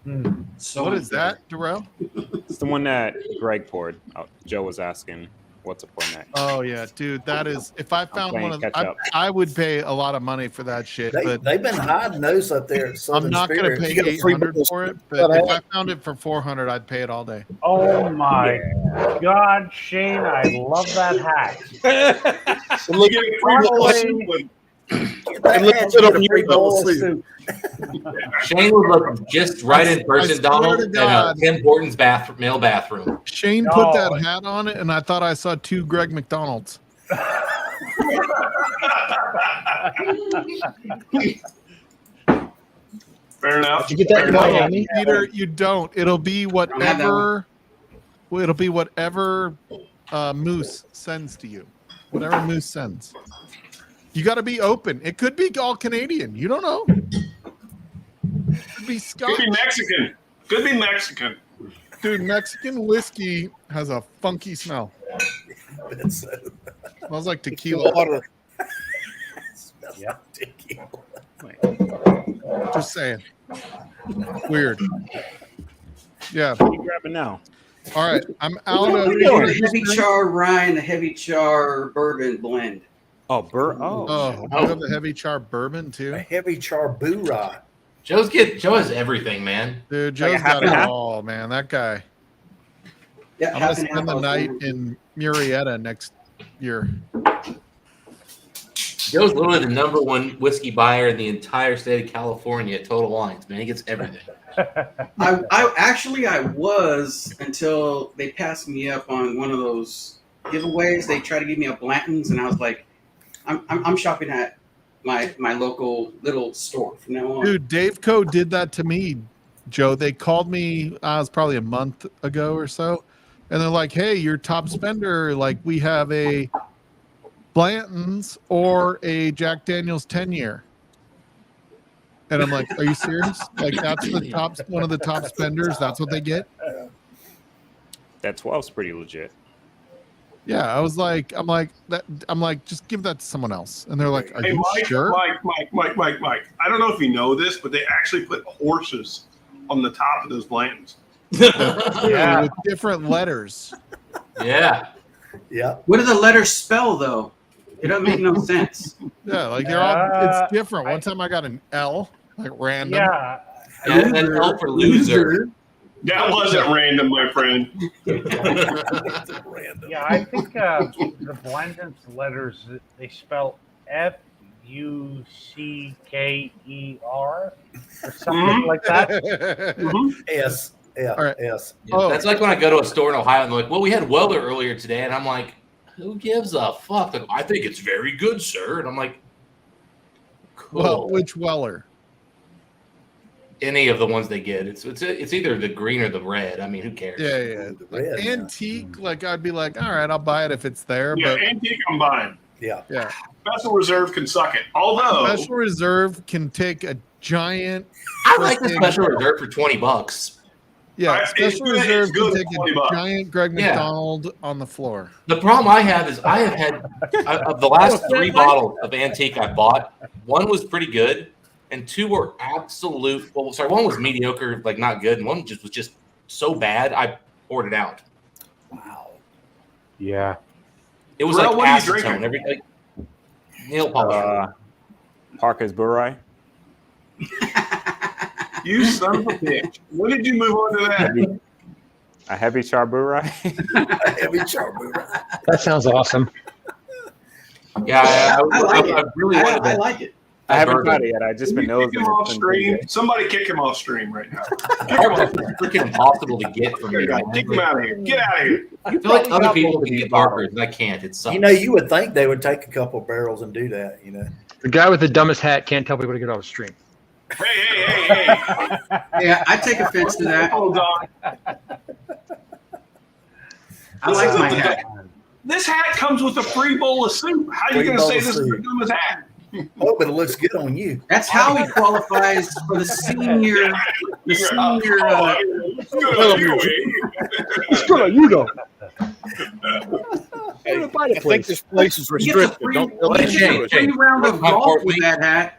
Hmm. So What is that, Darrell? It's the one that Greg poured. Oh, Joe was asking what's up on that. Oh yeah, dude. That is. If I found playing one of, catch I, up. I would pay a lot of money for that shit. But They've been hiding those up there at Southern I'm not going to Spirit. pay You get a free 800 bottle for it. of But if that. I found it for 400, I'd pay it all day. Oh my God, Shane! I love that hat. So look at Get a free bowl of soup with- That look hat's at got them a free here, bowl of bowl. soup. Shane would look just right in person, I swear Donald, to in God. Tim Hortons male bathroom. Shane No. put that hat on it, and I thought I saw 2 Greg McDonald's. Fair enough. Did you get that in Fair enough. Miami? Peter, you don't. It'll be whatever. Well, it'll be whatever Moose sends to you. Whatever Moose sends. You got to be open. It could be all Canadian. You don't know. Could be Scotch. Could be Mexican. Could be Mexican. Dude, Mexican whiskey has a funky smell. That's so Smells like tequila. water. smells Yep. like tequila. Just saying. Weird. Yeah. What are you grabbing now? All right. I'm out of The heavy char rye and the heavy char bourbon blend. Oh, Oh, you have the heavy char bourbon too? A heavy char boorah. Joe has everything, man. Dude, Like a Joe's half got and it half? all, man. That guy. Yeah, I'm half gonna and half. spend the I'll night do. in Murrieta next year. Joe's literally the number one whiskey buyer in the entire state of California at Total Wines, man. He gets everything. I was until they passed me up on one of those giveaways. They tried to give me a Blanton's, and I was like, I'm shopping at my local little store from now on. Dude, Dave Co did that to me, Joe. They called me, it was probably a month ago or so, and they're like, hey, you're top spender. Like, we have a Blanton's or a Jack Daniel's 10-year. And I'm like, are you serious? Like, that's the top, one of the top spenders. That's what they get. That 12's pretty legit. Yeah, I'm like, just give that to someone else. And they're like, are Hey, you Mike, sure? Mike. I don't know if you know this, but they actually put horses on the top of those Blantons. Yeah, with different letters. Yeah. Yeah. What do the letters spell though? It doesn't make no sense. Yeah, like they're all, it's different. One time I got an L, like random. Yeah. And then L for loser. That wasn't random, my friend. Yeah, I think the Blanton's letters, they spell Fucker or something like that. S. Yeah. All right. S. Oh, That's like when I go to a store in Ohio and they're like, well, we had Weller earlier today. And I'm like, who gives a fuck? Like, I think it's very good, sir. And I'm like, cool. well, which Weller? Any of the ones they get. It's either the green or the red. I mean, who cares? Yeah, yeah. Like red, antique, like I'd be like, all right, I'll buy it if it's there. Yeah, But antique, I'm buying. Yeah. yeah, Special Reserve can suck it. Although, Special Reserve can take a giant. I like the freaking- Special Reserve for $20. Yeah, It's Special good- it's Reserve good can for take $20. a giant Greg Yeah. McDonald on the floor. The problem I have is I have had of the last 3 bottles of antique I bought, one was pretty good, and 2 were absolute. Well, sorry, one was mediocre, like not good, and one was just so bad I poured it out. Wow. Yeah. It was Well, like what are you acetone, drinking? every like nail polish. Parker's Burai. you son of a bitch. When did you move on to that? A heavy char Burai. Heavy char boorah. That sounds awesome. Yeah, I like it. I really wanted I that. like it. I haven't bourbon. tried it yet. I've just Can been you kick nosing. him off It's been pretty stream? good. Somebody kick him off stream right now. It's freaking impossible to get from Here, you. guy, kick him out of here. Get out of here. I feel like other people can get Parkers, and I can't. It sucks. You know, you would think they would take a couple barrels and do that. You know. The guy with the dumbest hat can't tell people to get off the stream. Hey. Yeah, I take offense to that. Hold on. I like my hat. This hat comes with a free bowl of soup. How are you Free going to bowl say of this is the soup. dumbest hat? Oh, but it looks good on you. That's how he qualifies for the senior. The senior. You go. Hey, I think this place is You get the restricted. free, Don't you tell get me the free round of golf with that hat.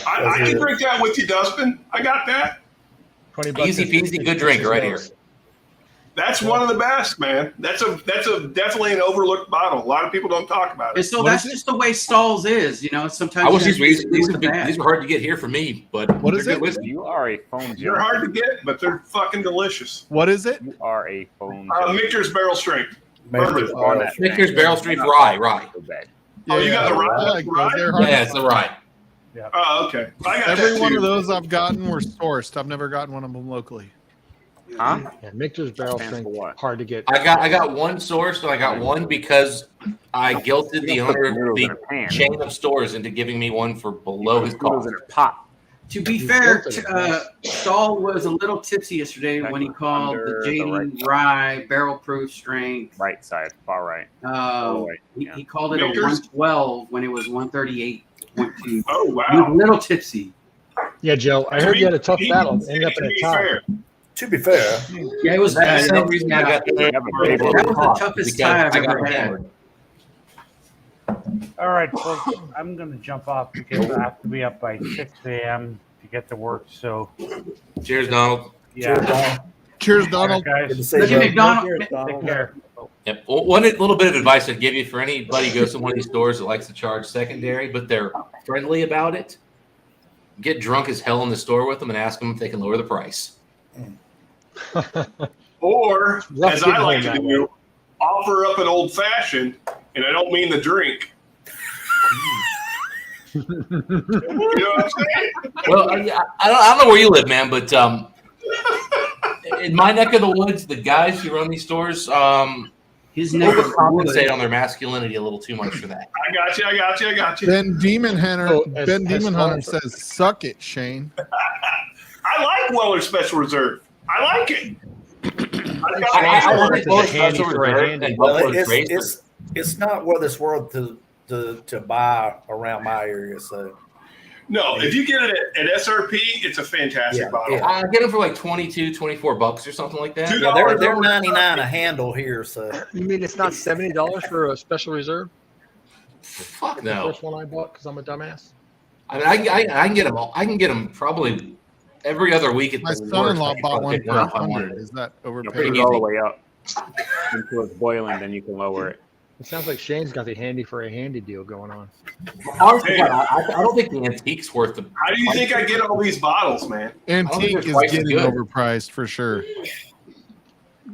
I can drink that with you, Dustin. I got that. $20. Easy peasy, good drink right here. That's one of the best, man. That's a definitely an overlooked bottle. A lot of people don't talk about And it. so that's just the way Stalls is, you know. Sometimes I wish you these have were to these do were the bad. these were hard to get here for me, but What is they're it? good whiskey. You are a phone They're junkie. hard to get, but they're fucking delicious. What is it? You are a phone junkie. Michter's Barrel Strength. Maker's Bourbon. Barrel that Michter's thing. Barrel Strength Rye. So bad. Oh, you got the rye? I like those. They're hard to Yeah, it's the rye. Oh, okay. I got Every that one too. of those I've gotten were sourced. I've never gotten one of them locally. Huh? Yeah, Michter's barrel Stands for strength what? hard to get. I got one sourced, and I got one because I guilted the You don't put owner of noodles the in a pan. chain of stores into giving me one for below his Noodles cost. in a pot. To be fair, Stahl was a little tipsy yesterday when he called the Under the JD Rye barrel proof strength. Right side, far right. He, yeah. he called it a Makers? 112 when it was 138.2. Oh, He was wow. a little tipsy. Yeah, Joe. I heard you had a tough battle. Ended up in a tie. Fair. To be fair, Yeah, it was That's the bad. same reason I got the Have a big That was the cost, toughest because tie I've I got ever had. hammered. All right, folks, I'm going to jump off because I have to be up by 6 a.m. to get to work. So, Cheers, Donald. yeah. Cheers, All right, Donald. guys. Good to see you, Look at brother. McDonald. Cheers, Donald. Take care. Yep. Well, one little bit of advice I'd give you for anybody who goes to one of these stores that likes to charge secondary, but they're friendly about it. Get drunk as hell in the store with them and ask them if they can lower the price. Or, Rough as getting I like home to that do, offer up an old fashioned, and I don't mean the drink. You know what I'm saying? Well, I don't know where you live, man, but in my neck of the woods, the guys who run these stores His neck of the woods. overcompensate on their masculinity a little too much for that. I got you. Ben Demon Hunter. Oh, Ben as Demon far Hunter as- says, "Suck it, Shane." I like Weller Special Reserve. I like it. I Well, like it's both a handy Special for a Reserve handy. and Well, Buffalo Trace, but it's not worth it's worth to buy around my area. So No, if you get it at SRP, it's a fantastic Yeah, bottle. yeah. I get them for like $22-$24 or something like that. Dude, yeah, they're $2 $99 a handle here. So You mean it's not $70 for a special reserve? Fuck The no. first one I bought because I'm a dumbass. I mean, I can get them all. I can get them probably every other week at My the worst. son-in-law I can bought one pick for up if I wanted $100. it. Is that You know, overpaid? put it all the way up until it's boiling, then you can lower it. It sounds like Shane's got the handy for a handy deal going on. Honestly, Hey. I don't think the antique's worth the. How do you think I get all these bottles, man? Antique their is price is getting good. overpriced for sure.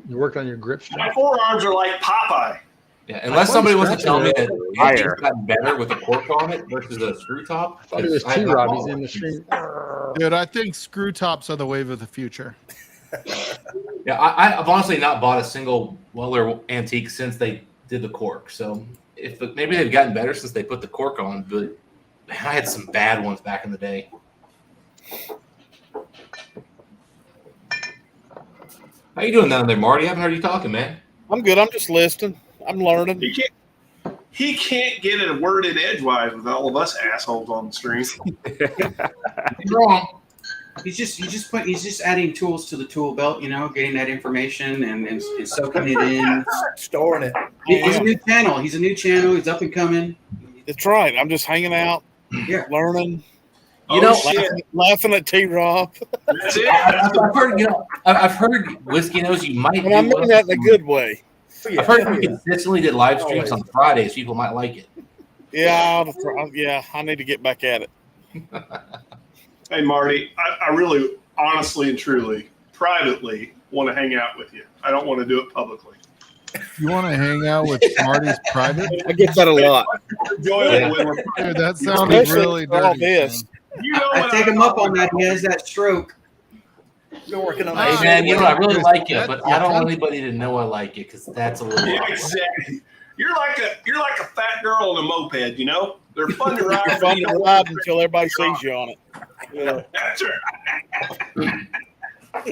You worked on your grip My strength? forearms are like Popeye. Yeah, unless somebody wants to tell me that Higher. antique's gotten better with a cork on it versus a screw top. I thought it was I- T-Rob. He's in the stream. Dude, I think screw tops are the wave of the future. Yeah, I've honestly not bought a single Weller antique since they did the cork. So if maybe they've gotten better since they put the cork on, but man, I had some bad ones back in the day. How you doing down there, Marty? I haven't heard you talking, man. I'm good. I'm just listening. I'm learning. He can't get a word in edgewise with all of us assholes on the stream. You're wrong. He's just adding tools to the tool belt, you know, getting that information and soaking it in. storing it. He's a new channel. He's a new channel. He's up and coming. That's right. I'm just hanging out, Yeah. learning, You know, laughing at T-Rob. That's it. I've heard. You know, I've heard Whiskey Knows you might. And I do mean well. that in a good way. I've heard you consistently did live streams on Fridays. People might like it. Yeah, I need to get back at it. Hey, Marty, I really, honestly and truly, privately want to hang out with you. I don't want to do it publicly. You want to hang out with Marty's private? I get that a lot. Enjoyable when we're Dude, that sounded Especially really for all dirty. this. You know I what take I'm him up talking on that. about. He has that stroke. You're working on Hey, that. man, you know I really like you, That- but I don't want anybody to know I like you because that's a little. Yeah, exactly. You're like a fat girl on a moped. You know, they're fun to ride. You're fun to ride until everybody sees you on it. Yeah. That's right.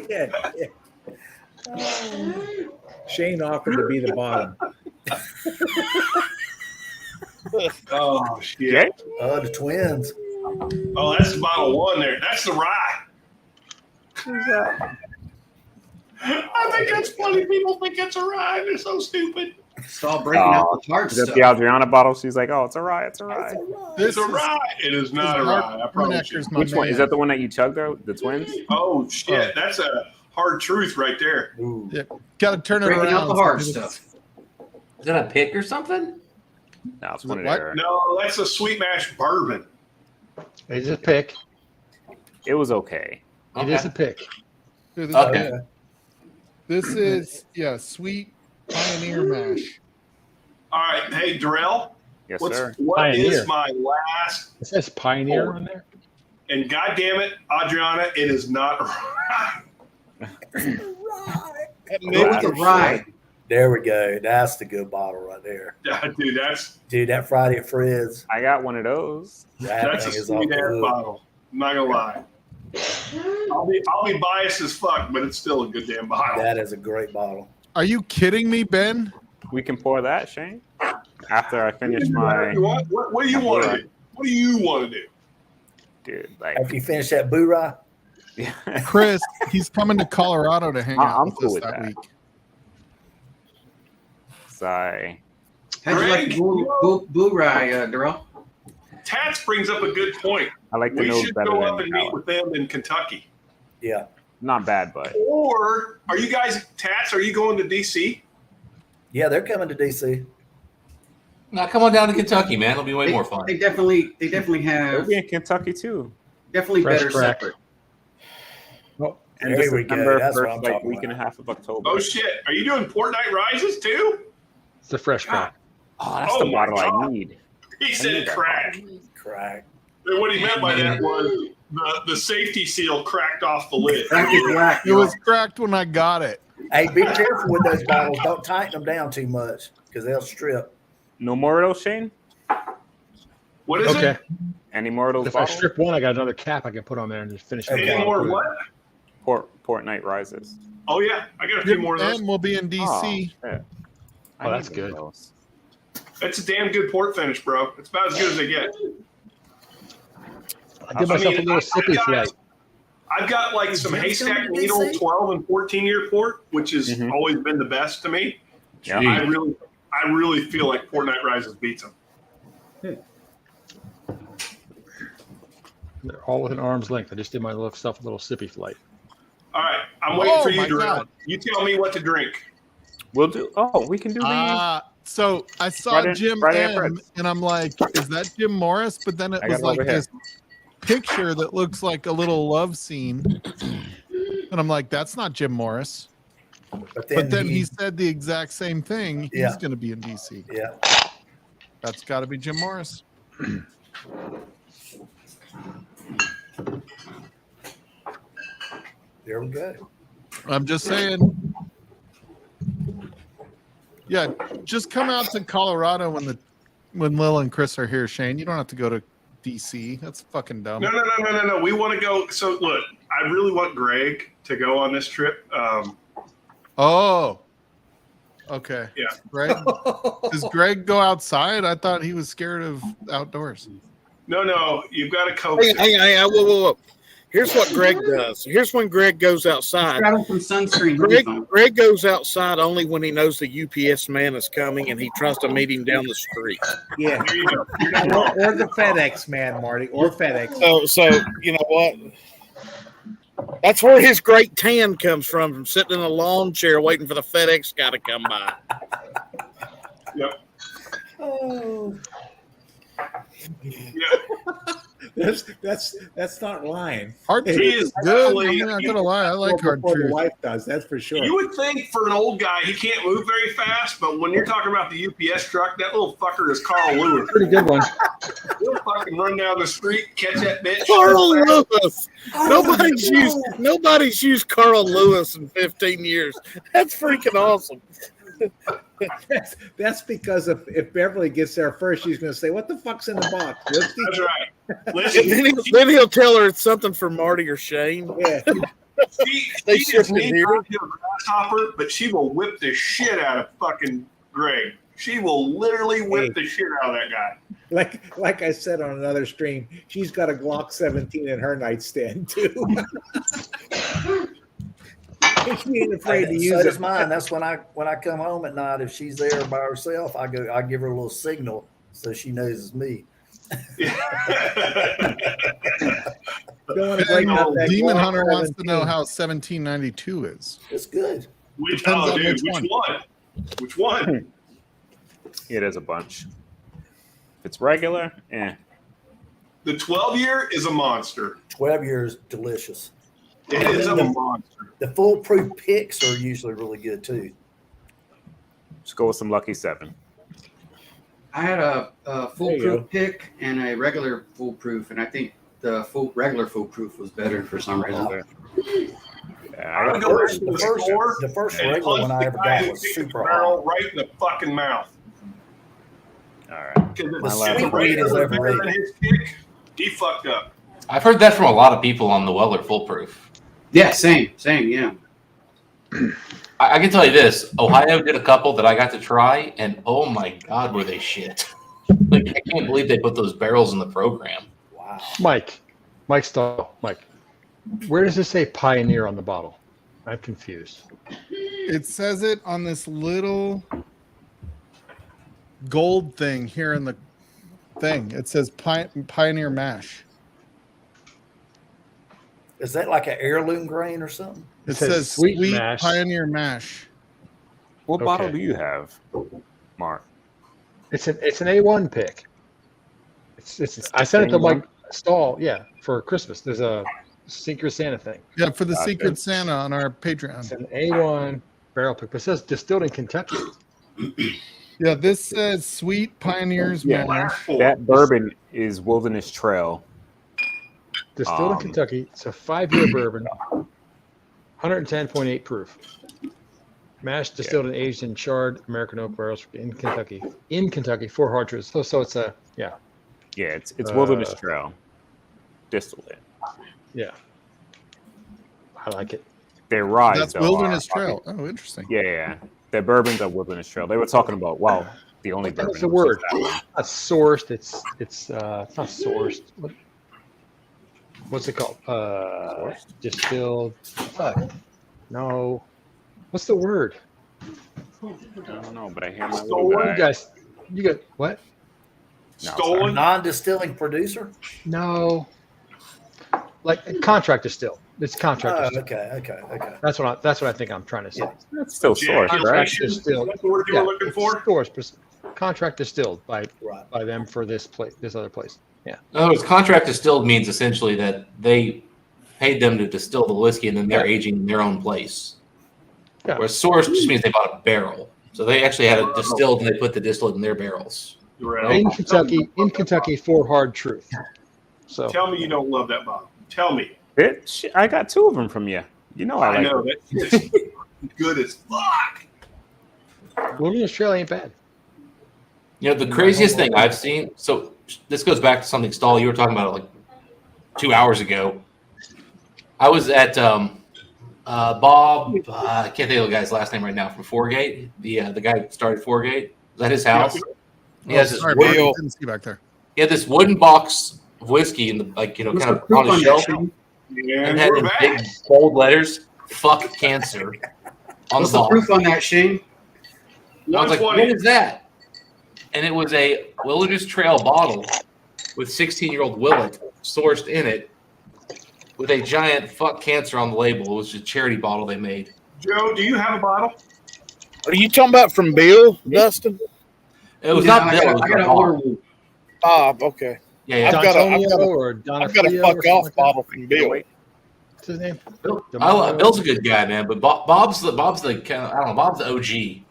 Yeah, Shane offered to be the bottom. Oh shit. The twins. Oh, that's the bottle one there. That's the rye. I think that's funny. People think it's a rye. They're so stupid. It's all breaking out the hard Is that stuff. the Adriana bottle? She's like, oh, it's a rye. It's a rye. It's a rye. It is not a rye. I promise you. my Which one? Is man. that the one that you chugged, though? The twins? Oh shit. That's a hard truth right there. Got to turn it Breaking around. out the hard because it's- stuff. Is that a pick or something? No, it's Is one it of what? their. No, that's a sweet mash bourbon. It is a pick. It was okay. It is a pick. Dude, this, Okay. this is sweet pioneer mash. All right. Hey, Darrell. Yes, What sir. is Pioneer. my last? It says Pioneer on there. And goddamn it, Adriana, it is not a rye. Go with the rye. There we go. That's the good bottle right there. Yeah, dude, that's Dude, that Friday at Fred's, I got one of those. that that's a thing is off sweet the ass hook. bottle. I'm not gonna lie. I'll be biased as fuck, but it's still a good damn bottle. That is a great bottle. Are you kidding me, Ben? We can pour that, Shane. After I finish What, my what do you want to do? What do you want to do? dude, like After you finish that boo-rah, Chris, he's coming to Colorado to hang out I'm with cool us with that that. week. I How'd you like the boo rye, Darrell? Tats brings up a good point. I like the We nose should better go than up and meet with them in Kentucky. Yeah. Not bad, but Or are you guys, Tats, are you going to DC? Yeah, they're coming to DC. Now come on down to Kentucky, man. It'll be way more fun. They definitely they'll have be in Kentucky too. definitely Fresh better crack. separate. And There we go. December That's what first, I'm like talking week and a half of October. Oh shit! Are you doing Port Night Rises too? It's the fresh crack. Oh, that's Oh the my bottle God. I need. He I said need that crack. Crack. And what he meant by that was the safety seal cracked off the lid. Crack is black. It was cracked when I got it. Hey, be careful with those bottles. Don't tighten them down too much because they'll strip. No more of those, Shane? What is Okay. it? Any more of those If I bottles? strip one, I got another cap I can put on there and just finish it. Any more what? Port Night Rises. Oh yeah, I got a few Jim more of those. M will be in DC. Oh, shit. I Oh, that's need one good. of those. It's a damn good port finish, bro. It's about as good as they get. I give myself a little sippy flight. I've got like some Jim's Haystack coming to Needle DC? 12 and 14-year port, which has Mhm. always been the best to me. Yeah. I really feel like Port Night Rises beats them. They're all within arm's length. I just did my little stuff, a little sippy flight. All right, I'm waiting Oh for you, my Drew. God. You tell me what to drink. We'll do. Oh, we can do the. So I saw Friday- Jim Friday at M, Fred's. and I'm like, is that Jim Morris? But then it I was got it like over here. this picture that looks like a little love scene. And I'm like, that's not Jim Morris. But But then he said the exact same thing. He's Yeah. going to be in DC. Yeah. That's got to be Jim Morris. There we go. I'm just saying. Yeah, just come out to Colorado when Lil and Chris are here, Shane. You don't have to go to DC. That's fucking dumb. No. We want to go. So look, I really want Greg to go on this trip. Oh. Okay. Yeah. Greg, does Greg go outside? I thought he was scared of outdoors. No, you've got to coax. Hey, whoa. Here's what Greg does. Here's when Greg goes outside. Grab some sunscreen. He'll be fine. Greg goes outside only when he knows the UPS man is coming and he tries to meet him down the street. Yeah. There you go. You're not wrong. Or the FedEx man, Marty, or FedEx. So you know what? That's where his great tan comes from sitting in a lawn chair waiting for the FedEx guy to come by. Yep. Oh, Yeah. that's not lying. Hard He truth is is good. definitely- I'm not gonna lie. I like hard Before the truth. wife does, that's for sure. You would think for an old guy, he can't move very fast, but when you're talking about the UPS truck, that little fucker is Carl Lewis. Pretty good one. He'll fucking run down the street, catch that bitch. Carl Lewis. Nobody's used Carl Lewis in 15 years. That's freaking awesome. That's because if Beverly gets there first, she's going to say, "What the fuck's in the box?" Whiskey? That's right. And Listen, then he'll tell her it's something for Marty or Shane. Yeah. They she ship just it needs here. to be a grasshopper, but she will whip the shit out of fucking Greg. She will literally whip the shit out of that guy. Like I said on another stream, she's got a Glock 17 in her nightstand too. She ain't afraid to So use does it. mine. That's when I come home at night. If she's there by herself, I give her a little signal so she knows it's me. Don't want to break out that Demon Glock Hunter wants to 17. know how 1792 is. It's good. Which, Depends on dude, which which one. one? Which one? Yeah, there's a bunch. If it's regular, The 12-year is a monster. 12 years, delicious. It is a monster. The foolproof picks are usually really good too. just go with some Lucky 7. I had a There you go. foolproof pick and a regular foolproof, and I think the regular foolproof was better for some reason. Yeah, I I would got go right to the first- store the first and regular punch one I the ever guy got who was picked the super barrel hot. right in the fucking mouth. all right. Because My if last the one. regular is was better overrated. than his pick, he fucked up. I've heard that from a lot of people on the Weller Foolproof. Yeah, same, yeah. I can tell you this: Ohio did a couple that I got to try, and oh my god, were they shit! Like I can't believe they put those barrels in the program. Wow. Mike Stahl. Mike, where does it say Pioneer on the bottle? I'm confused. It says it on this little gold thing here in the thing. It says Pioneer Mash. Is that like an heirloom grain or something? It says Sweet Pioneer Mash. What bottle Okay. do you have, Mark? It's an A1 pick. I sent it to Mike Stahl, for Christmas. There's a Secret Santa thing. Yeah, for the Secret Santa on our Patreon. It's an A1 barrel pick, but it says distilled in Kentucky. Yeah, this says Sweet Pioneers Yeah, Mash. that bourbon is Wilderness Trail. Distilled in Kentucky. It's a 5-year bourbon, 110.8 proof. Mashed, distilled, and aged in charred American oak barrels in Kentucky. In Kentucky, 4 hard truths. So it's a Yeah, it's Wilderness Trail. Distillate. Yeah, I like it. Their rye. That's Wilderness Trail. Oh, interesting. Yeah. Their bourbons are Wilderness Trail. They were talking about the only bourbon. That's the was word. that one. Not sourced. It's not sourced. What's it called? Distilled. Fuck. No. What's the word? I don't know, but I hear my little Stolen? guy. You got what? Stolen? Non-distilling producer? No. Like contract distilled. It's contract Oh, distilled. okay. That's what I think I'm trying to say. That's still sourced, right? Contract distilled. That's the word you were looking it's for? sourced, but contract distilled by them for this other place. Yeah. In other words, contract distilled means essentially that they paid them to distill the whiskey and then they're aging in their own place. Yeah. Whereas sourced just means they bought a barrel. So they actually had it distilled and they put the distillate in their barrels. In Kentucky, 4 hard truth. So Tell me you don't love that bottle. Tell me. Bitch, I got 2 of them from you. You know I like know it. that's good as fuck. Wilderness Trail ain't bad. You know, the craziest thing I've seen, so this goes back to something, Stahl, you were talking about it like 2 hours ago. I was at Bob, I can't think of the guy's last name right now, from Foregate. The guy who started Foregate. Is that his house? He has this Sorry, wooden, Mark, I didn't see back there. he had this wooden box of whiskey in the kind of on his shelf. And had in big bold letters, "Fuck cancer" on What's the the box. proof on that, Shane? I was like, what is that? And it was a Wilderness Trail bottle with 16-year-old Willet sourced in it with a giant "fuck cancer" on the label. It was a charity bottle they made. Joe, do you have a bottle? Are you talking about from Bill, Dustin? It was not Bill. It was I got an Bob. order. Bob, okay. Yeah, I've got D'Antonio a or I've got a Donofrio fuck or something off like that. bottle from Bill. What's his name? Bill's a good guy, man. But Bob's the kind of, I don't know. Bob's the OG.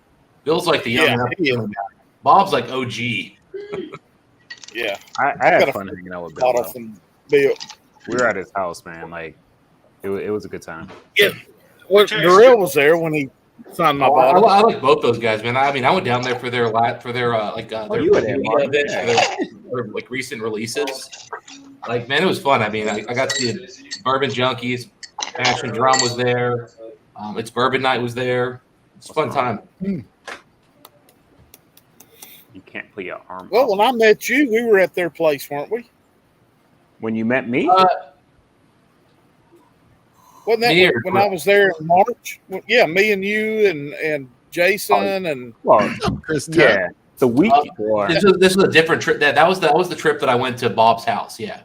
Bill's like the young. Yeah, he is. Bob's like OG. Yeah. I got had a fun hanging out with Bill. Bottle though. from Bill. We were at his house, man. Like, it was a good time. Yeah. Well, Darrell was there when he signed my bottle. I like both those guys, man. I mean, I went down there for their you were there, Mark. events for their like recent releases. Like, man, it was fun. I mean, I got to see Bourbon Junkies, Passion Drum was there. It's Bourbon Night was there. It's a fun time. You can't put your arm. Well, when I met you, we were at their place, weren't we? When you met me, Wasn't that Me or when I was there in March? Well, yeah, me and you and Jason and well, Chris, yeah, the week before. This was a different trip. That was the trip that I went to Bob's house. Yeah.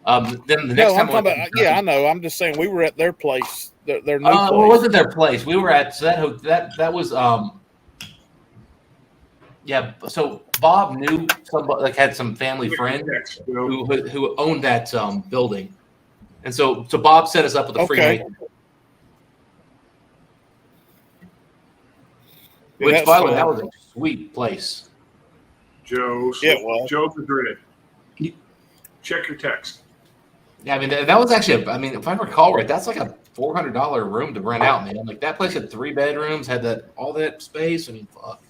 Then the next no, time I'm talking about, yeah, I know. I'm just saying we were at their place, their new place. Well, it wasn't their place. We were at that was yeah. So Bob knew somebody, like had some family friend who owned that building, and so Bob set us up with a free night. Yeah, Which, that's by the way, fun. that was a sweet place. Joe. Yeah, it was. Joe Madrid. Check your text. Yeah, I mean that was actually. I mean, if I recall right, that's like a $400 room to rent out, man. Like that place had 3 bedrooms, had all that space. I mean, fuck.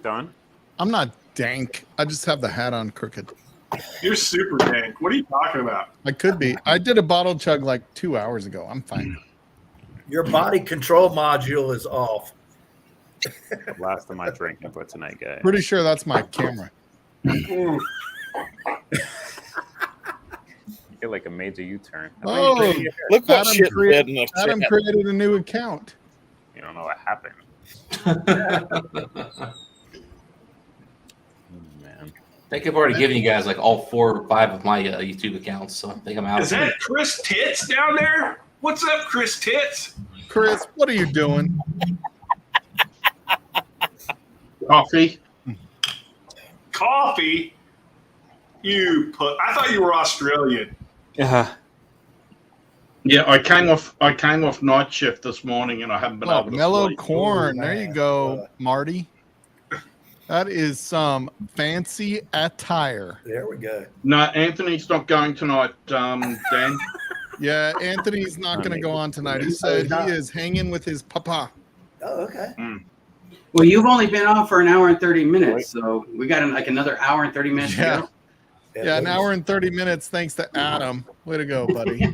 Done. I'm not dank. I just have the hat on crooked. You're super dank. What are you talking about? I could be. I did a bottle chug like 2 hours ago. I'm fine. Your body control module is off. Last of my drinking for tonight, guys. Pretty sure that's my camera. Get like a major U-turn. Oh, Look what Adam shit created- dead in the Adam chat. created a new account. You don't know what happened. happened? Man. I think I've already given you guys like all 4 or 5 of my YouTube accounts, so I think I'm out. Is that Chris Tits down there? What's up, Chris Tits? Chris, what are you doing? Coffee. Coffee? I thought you were Australian. Yeah. Yeah, I came off night shift this morning and I haven't been Oh, able to mellow sleep. corn. There you go, Marty. That is some fancy attire. There we go. No, Anthony's not going tonight, Dan. Yeah, Anthony's not going to go on tonight. He said he is hanging with his papa. Oh, okay. Well, you've only been on for an hour and 30 minutes, so we got like another hour and 30 minutes to go. Yeah, an hour and 30 minutes thanks to Adam. Way to go, buddy.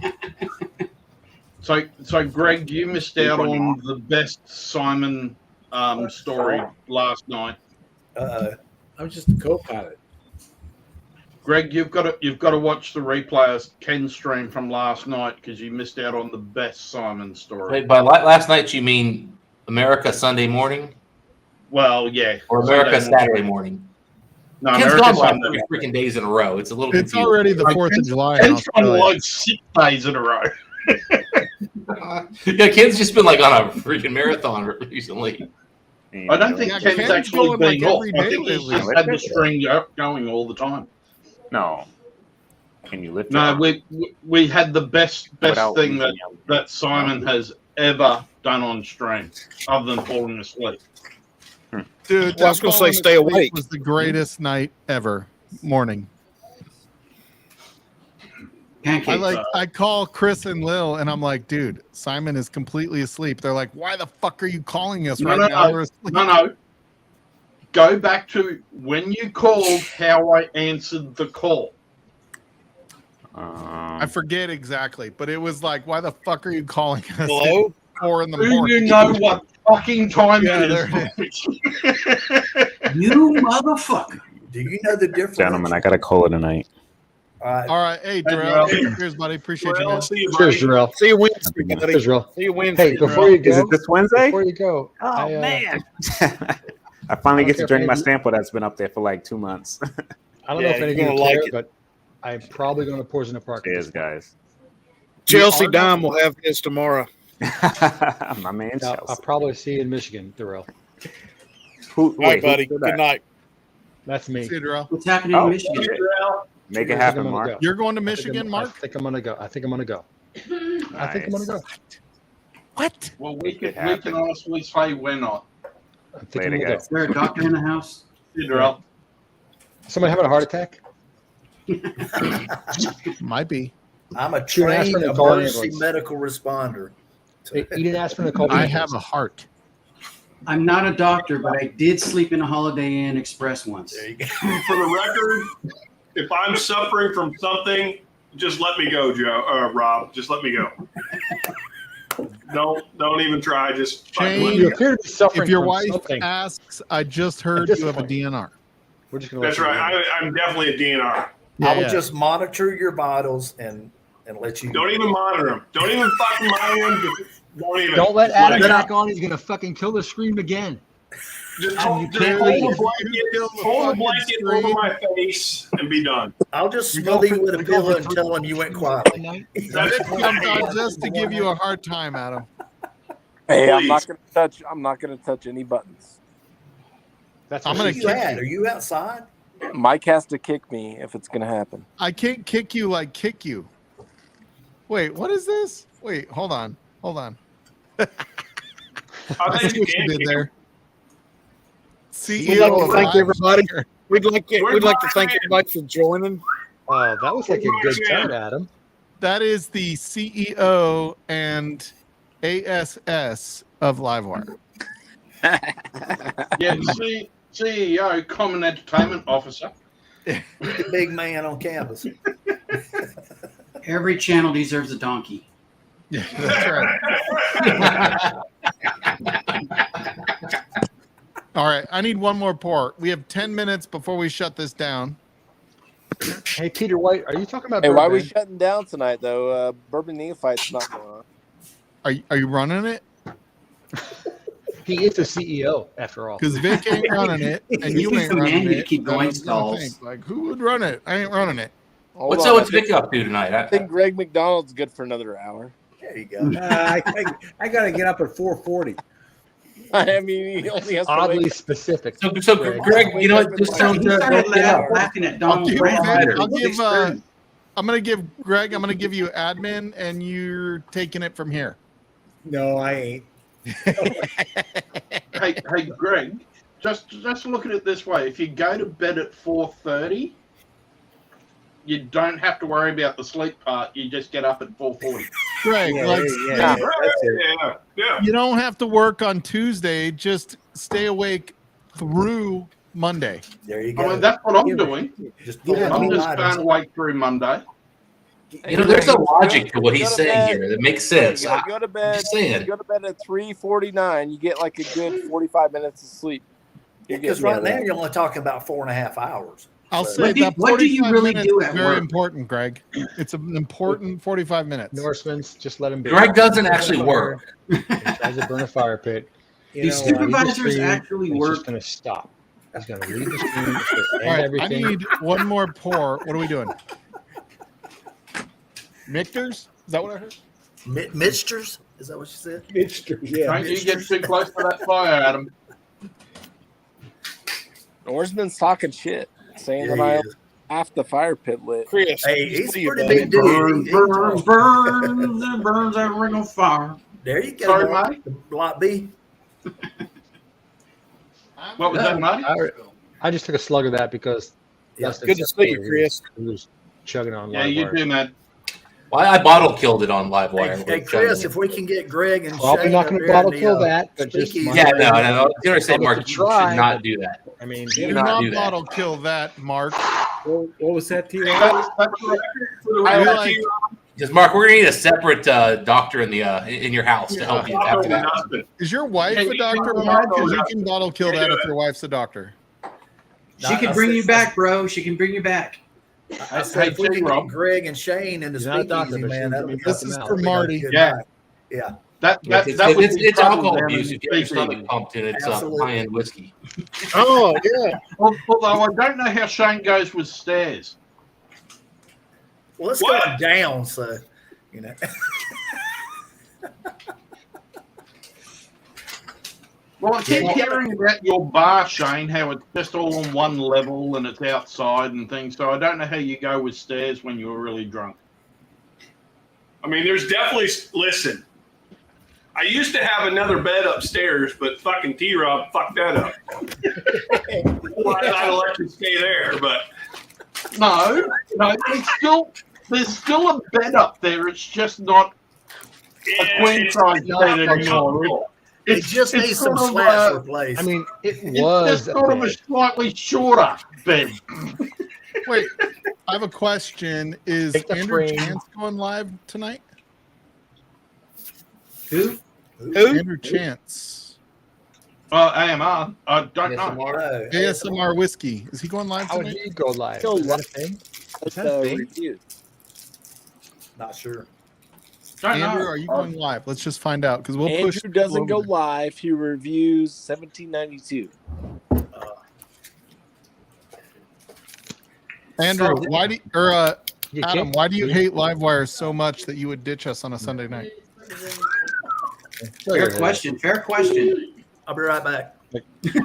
So Greg, you missed out on the best Simon story last night. I was just a co-pilot. Greg, you've got to watch the replay of Ken's stream from last night because you missed out on the best Simon story. Wait, by last night you mean America Sunday morning? Well, yeah. Or America Saturday morning? No, Ken's America gone like Sunday. 3 freaking days in a row. It's a little It's confusing. already the 4th of July. in Ken's gone Australia. like 6 days in a row. Yeah, Ken's just been like on a freaking marathon recently. I don't think Yeah, Ken's Ken's actually going, been like, off. every I day think he's lately. just had the string going all the time. No. Can you lift it No, up? we had the best Without thing losing that Simon has ever done on stream, other than falling asleep. Dude, Well, I was gonna say stay awake. Was the greatest night ever. Morning. Pancakes. I call Chris and Lil and I'm like, dude, Simon is completely asleep. They're like, why the fuck are you calling us right now? We're asleep. No. Go back to when you called, how I answered the call. I forget exactly, but it was like, why the fuck are you calling us Hello? at 4 in the Do morning? you know what fucking time Yeah, it there is? You motherfucker. Do you know the difference? Gentlemen, I got a cola tonight. All right. All right. Hey, Darrell. Darrell. Cheers, buddy. Appreciate you, man. See you, Cheers, buddy. Jarrell. See you Wednesday, buddy. Cheers, Jarrell. See you Wednesday. Hey, before you go, Is it this Wednesday? before you go, Oh, man. I finally get Okay, to drink my okay. sample that's been up there for like 2 months. I don't Yeah, know if you're anything gonna will like care, it. but I'm probably going to Poison the Park. Cheers, guys. Chelsea You are Dime will have his tomorrow. My man, Now, Chelsea. I'll probably see you in Michigan, Darrell. Who, All right, wait, buddy. who's Good that? night. That's me. See you, Darrell. What's happening Oh, in Michigan? shit. Make I it think happen, I'm gonna Mark. go. You're going to I think Michigan, I'm- Mark? I think I'm gonna go. I think I'm gonna go. I think I'm gonna go. What? Well, Make it we happen. can honestly say we're not. I think Later, I'm gonna guys. Is there a doctor in the house? Cinderella. go. Somebody having a heart attack? Might be. I'm a Shoot an trained aspirin and call an emergency ambulance. medical responder. Hey, eat an aspirin and call the I ambulance. have a heart. I'm not a doctor, but I did sleep in a Holiday Inn Express once. There you go. For the record, if I'm suffering from something, just let me go, Rob. Just let me go. Don't even try. Just fucking let Shane, me You go. appear to be suffering If your from wife something. asks, I just heard At this you have a point. DNR. We're just gonna That's let you right. I'm definitely a DNR. Yeah, I will yeah. just monitor your vitals and let you. Don't even monitor them. Don't even fucking monitor them. Don't even. Don't let Just Adam let it back on. He's gonna fucking kill the screen again. Just Adam, hold, you just can't hold leave. the blanket, hold the blanket over my face and be done. I'll just You smother go you for- with a you go pillow for and three- tell him you went quietly. Night. That's It comes out just to give you a hard time, Adam. Hey, I'm Please. not gonna touch any buttons. That's I'm what gonna she Where you kick at? you. Are you outside? Mike has to kick me if it's gonna happen. I can't kick you like kick you. Wait, what is this? Wait, hold on. Hold on. I I think see you what you can did kick there. We'd like to CEO thank of everybody. Live. We'd like to thank everybody for joining. Oh, that was like a good turn, Adam. That is the CEO and ASS of Livewire. Yeah, CEO, Common Entertainment Officer. The big man on campus. Every channel deserves a donkey. Yeah, that's right. All right, I need one more pour. We have 10 minutes before we shut this down. Hey, Peter White, are you talking about? Hey, why are we Birdman? shutting down tonight though? Bourbon Neophyte's not going on. Are you running it? He is the CEO after all. Because Vic ain't running it, and you He's ain't the man running to it. keep then I going was gonna stalls. think, like, who would run it? I ain't running it. What's Vic up to tonight? I think Greg McDonald's good for another hour. There you go. I got to get up at 4:40. I mean, he only has to Oddly wake specific. So Greg, you know what? Just don't He started get up. laughing at I'll Donald give, Brown. I'm gonna give Greg. I'm gonna give you admin, and you're taking it from here. No, I ain't. Hey, Greg, just look at it this way. If you go to bed at 4:30, you don't have to worry about the sleep part. You just get up at 4:40. Greg, you don't have to work on Tuesday. Just stay awake through Monday. There you I mean, that's what I'm doing. Just I'm just staying awake through Monday. You know, there's a logic to what he's saying here that makes sense. You go to bed. just saying. You go to bed at 3:49. You get like a good 45 minutes of sleep. Because right now you're only talking about 4.5 hours. I'll So- say that 45 really minutes do is at very work? important, Greg. It's an important 45 minutes. Norseman's just let him be. Greg doesn't actually work. He tries to burn a fire pit. These Leave the supervisors stream, actually and he's work. just going to stop. He's going to leave the stream. It's gonna All end right, I everything. need one more pour. What are we doing? Michters? Is that what I heard? Mixtures? Is that what you said? Mixture, yeah. Don't you get too close to that fire, Adam. Norseman's talking shit, saying Yeah, that I he have half the fire pit lit. Chris, Hey, he's a you, pretty buddy. big dude. Burns that ring of fire. There you go. Sorry, Mark. Marty? Block B. What was that, Marty? I just took a slug of that because Yeah, Dustin good to said see you, Chris. He was chugging on Yeah, live you wire. do, man. Well, I bottle killed it on Livewire. Hey, Chris, if we can get Greg and Probably Shane not up going to there bottle in the, kill that, but just speakeasy. Yeah, no. I was going to say, Probably Mark, could you try, should not but- do that. I mean, Do not not do that. bottle kill that, Mark. What was that, T? Because Mark, we're going to need a separate doctor in the in your house to help you after that. Is your wife Hey, a doctor, you Mark? know, Because you can bottle kill that if your wife's a doctor. She can bring you back, bro. She can bring you back. I said if we can Rob. get Greg and Shane in the You're not a doctor, speakeasy, but man, she's that'll gonna be help This is him out. for Marty. Yeah. Yeah. That It's, would be it's trouble alcohol down abuse in if you get your speakeasy. stomach pumped and it's Absolutely. high-end whiskey. Oh, yeah. Although I don't know how Shane goes with stairs. Well, let's go down, so you know. Well, I keep hearing about your bar, Shane, how it's just all on one level and it's outside and things. So I don't know how you go with stairs when you're really drunk. I mean, there's definitely, listen, I used to have another bed upstairs, but fucking T-Rob fucked that up. Well, I'd let you stay there, but No, there's still a bed up there. It's just not a queen size bed anymore. It just it's needs some sort of slats a- replaced. I mean, it It's was just sort of a slightly shorter bed. Wait, I have a question. Is Take the Andrew frame. Chance going live tonight? Who? Andrew Chance. AMR. I don't know. No, ASMR Whiskey. Is he going live How would tonight? he go live? Go Is that a live. thing? It's that a thing? review. not sure. Don't Andrew, know. are you going live? Let's just find out because we'll push. Andrew doesn't go over live. He reviews 1792. there. Andrew, why do You Adam? can't- Why do you hate Livewire so much that you would ditch us on a Sunday night? Fair question. Fair question. I'll be right back.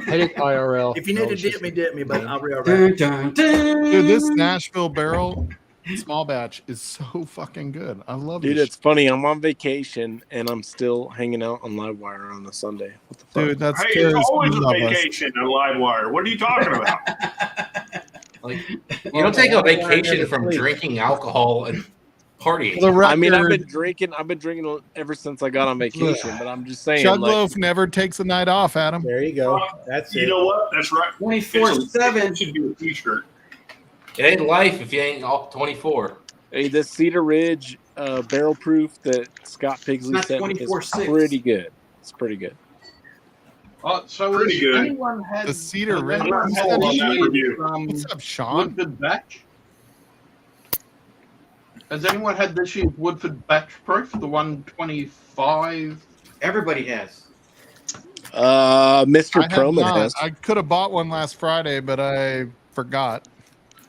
Headache IRL. If you need No, to it's dip just- me, dip me, but I'll be right Dun, back. dun, dun. Dude, this Nashville Barrel small batch is so fucking good. I love Dude, this. it's funny. I'm on vacation and I'm still hanging out on Livewire on a Sunday. What the fuck? Dude, that's hey, Kara's it's always a love us. vacation on Livewire. What are you talking about? Like, you don't take a vacation from drinking alcohol and partying. For the record, I mean, I've been drinking ever since I got on vacation. But I'm just saying, Chug like, Loaf never takes a night off, Adam. There you go. That's You it. know what? That's right. 24/7. It should be a t-shirt. It ain't life if you ain't all 24. hey, this Cedar Ridge barrel proof that Scott Pigsley not sent me is 24/6. pretty good. It's pretty good. So Pretty has good. anyone had The Cedar has Ridge. anyone Who's had that this on that review? from What's up, Sean? Woodford Batch? Has anyone had this year's Woodford Batch proof, the 125? Everybody has. Mr. I have Proman not. has. I could have bought one last Friday, but I forgot.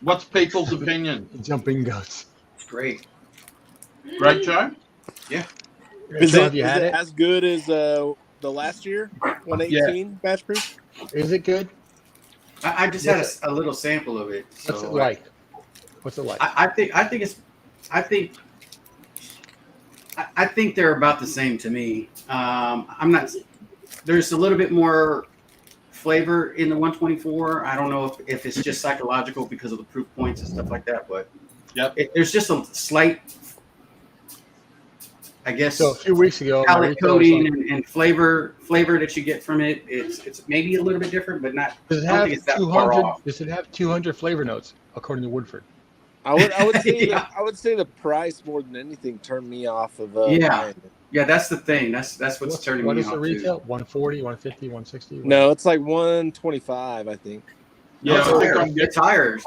What's people's opinion? Jumping guts. It's great. Great show? Yeah. Is So it, have you had it? as good as the last year 118 batch proof? Is it good? I just had a little sample of it. So What's it like? What's it like? I think they're about the same to me. I'm not. There's a little bit more flavor in the 124. I don't know if it's just psychological because of the proof points and stuff like that, but there's just a slight, I guess. So a few weeks ago, palate coating and flavor that you get from it. It's maybe a little bit different, but not. Does it I don't have think it's that far 200? off. Does it have 200 flavor notes according to Woodford? I would say Yeah. I would say the price more than anything turned me off of Yeah, that's the thing. That's what's turning What me is off. the retail? 140, 150, 160? No, it's like 125, I think. Yeah, I think I'm The tires.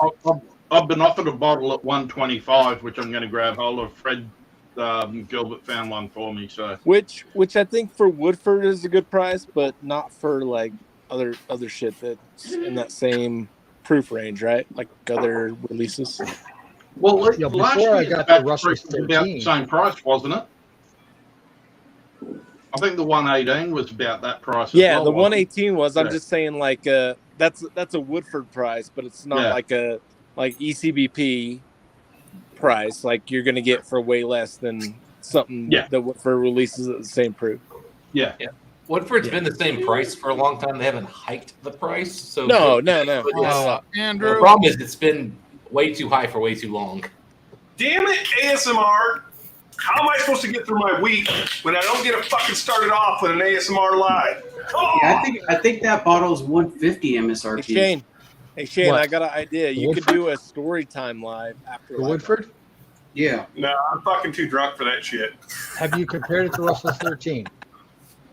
I've been offered a bottle at 125, which I'm going to grab hold of. Fred Gilbert found one for me, so Which I think for Woodford is a good price, but not for like other shit that's in that same proof range, right? Like other releases. well, Yeah, last before I year's got batch the Russell's proof was about the 13. same price, wasn't it? I think the 118 was about that price. Yeah, as well, the wasn't it? 118 was. I'm Yeah. just saying like that's a Woodford price, but it's not Yeah. like ECBP price. Like you're gonna get for way less than something that Woodford releases at the same proof. Yeah. Woodford's been the same price for a long time. They haven't hiked the price. So No. Andrew. The problem is it's been way too high for way too long. Damn it, ASMR. How am I supposed to get through my week when I don't get it fucking started off with an ASMR live? Yeah, I think that bottle's 150 MSRP. Hey Shane, What? I got an idea. You could do a story time live after The live. Woodford? Yeah. No, I'm fucking too drunk for that shit. Have you compared it to Russell's 13?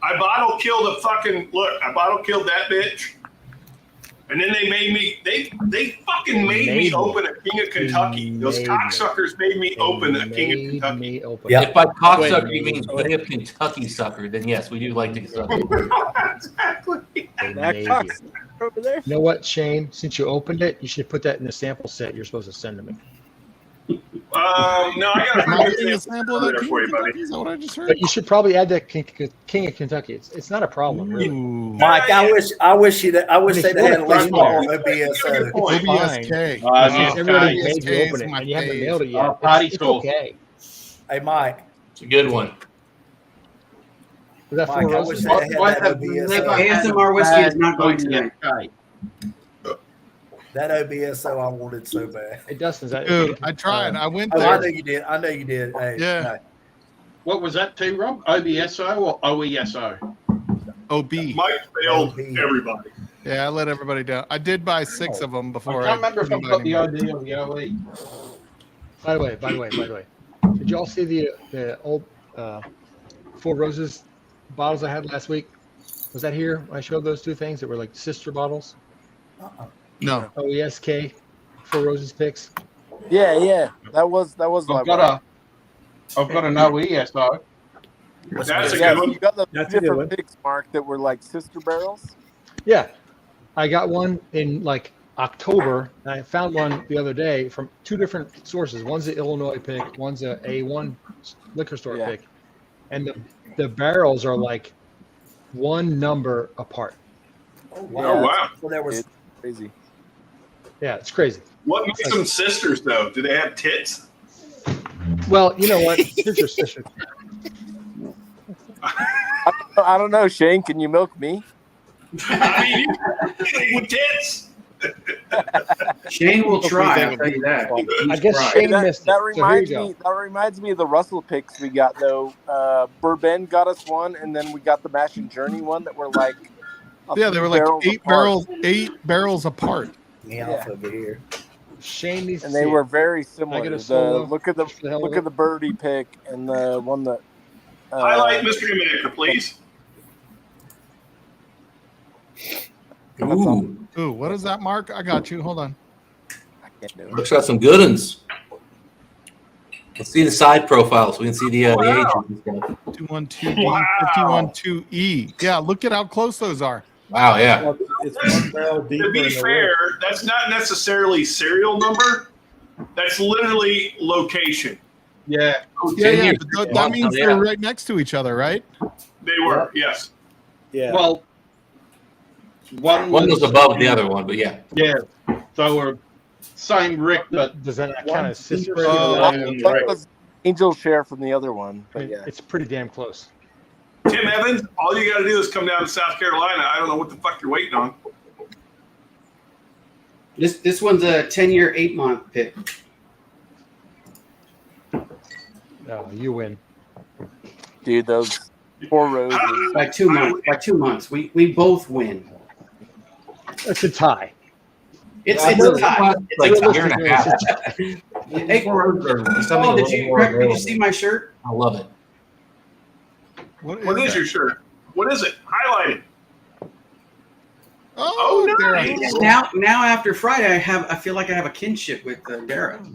I bottle killed I bottle killed that bitch. And then they made me, they fucking made me open a King of Kentucky. Those cocksuckers made me open a King of Kentucky. If by cocksucker you mean King of Kentucky sucker, then yes, we do like to suck. Exactly. That cocksucker over there. You know what, Shane? Since you opened it, you should put that in the sample set you're supposed to send to me. No, I got Am I a getting a sample of that there King for of you, buddy. Kentucky? Is that what I just heard? But you should probably add that King of Kentucky. It's not a problem, really. Ooh. Mike, I wish they'd have a list more OBSO. OBSK. Everybody OBSK made you is open it, my and you haven't fave. mailed it yet. Party It's school. okay. Hey, Mike. It's a good one. Was that Mike, Four I Roses? wish they had that OBSO. ASMR whiskey is not going to Okay. That OBSO I wanted so bad. Hey, Dustin, is that Dude, I tried. I went Oh, I know there. you did. I know you did. Hey, Yeah. no. What was that too, Rob? OBSO or OESO? OB. Mike failed everybody. Yeah, I let everybody down. I did buy 6 of them I before can't remember if I couldn't buy put the anymore. OD or the OE. By the way, did y'all see the old Four Roses bottles I had last week? Was that here when I showed those two things that were like sister bottles? No. OESK Four Roses picks. Yeah. That was I've got an OESO. That's a yeah, good one. you got the That's a good one. different picks, Mark, that were like sister barrels. Yeah, I got one in like October, and I found one the other day from 2 different sources. One's the Illinois pick, one's a A1 liquor store pick, and the barrels are like 1 number apart. Oh, wow. So there was It's crazy. Yeah, it's crazy. What makes them sisters, though? Do they have tits? Well, you know what? Here's your sister. I don't know, Shane. Can you milk me? I mean, with tits. Shane will try. I'll tell you that. I guess He's Shane tried. missed it. That So here reminds you go. me. That reminds me of the Russell picks we got though. Bourbon got us one, and then we got the Mash and Journey one that were like. Yeah, they were like barrels 8 barrels apart. me off over here. Shane needs and to they see were it. very Can I get similar. a solo? Look at the For the hell look of at the birdie pick and the one that. Highlight Mr. Eminecker, please. Ooh, what is that, Mark? I got you. Hold on. I can't do it. Looks got some good ones. Let's see the side profiles. We can see the ages and stuff. 212D, 512E. Yeah, look at how close those are. Wow, yeah. It's one barrel deeper To be in the fair, that's not necessarily serial number. That's literally location. Yeah. Yeah, but that means they're right next to each other, right? They were, yes. Yeah. Well, One was above the other one, but yeah. Yeah. So we're same Rick, but Does that kind one of assist? finger and That was Angel share from the other one. But yeah. It's pretty damn close. Tim Evans, all you got to do is come down to South Carolina. I don't know what the fuck you're waiting on. This one's a 10-year, 8-month pick. No, you win. Dude, those 4 rows. By 2 months. By 2 months. We both win. It's a tie. It's a tie. Like a year and a half. Hey, oh, did you see my shirt? I love it. What is your shirt? What is it? Highlight it. Oh, nice. Now after Friday, I feel like I have a kinship with Dara.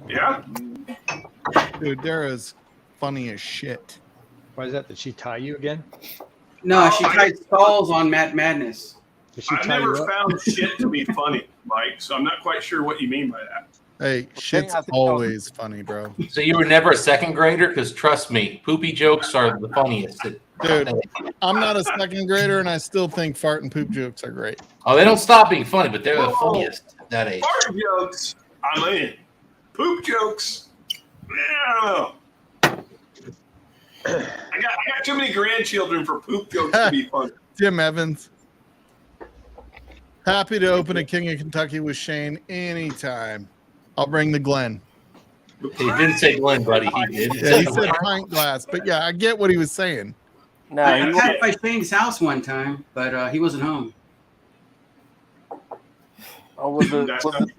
Yeah. Dude, Dara's funny as shit. Why is that? Did she tie you again? No, she tied stalls on Matt Madness. I've never found shit to be funny, Mike, so I'm not quite sure what you mean by that. Hey, shit's always funny, bro. So you were never a second grader? Because trust me, poopy jokes are the funniest. Dude, I'm not a second grader, and I still think fart and poop jokes are great. Oh, they don't stop being funny, but they're the funniest at that age. Fart jokes, I'm in. Poop jokes, I don't know. I got too many grandchildren for poop jokes to be funny. Jim Evans. Happy to open a King of Kentucky with Shane anytime. I'll bring the Glen. He didn't say Glen, buddy. He did. Yeah, he said pint glass, but yeah, I get what he was saying. No, I passed by Shane's house one time, but he wasn't home. Oh, was his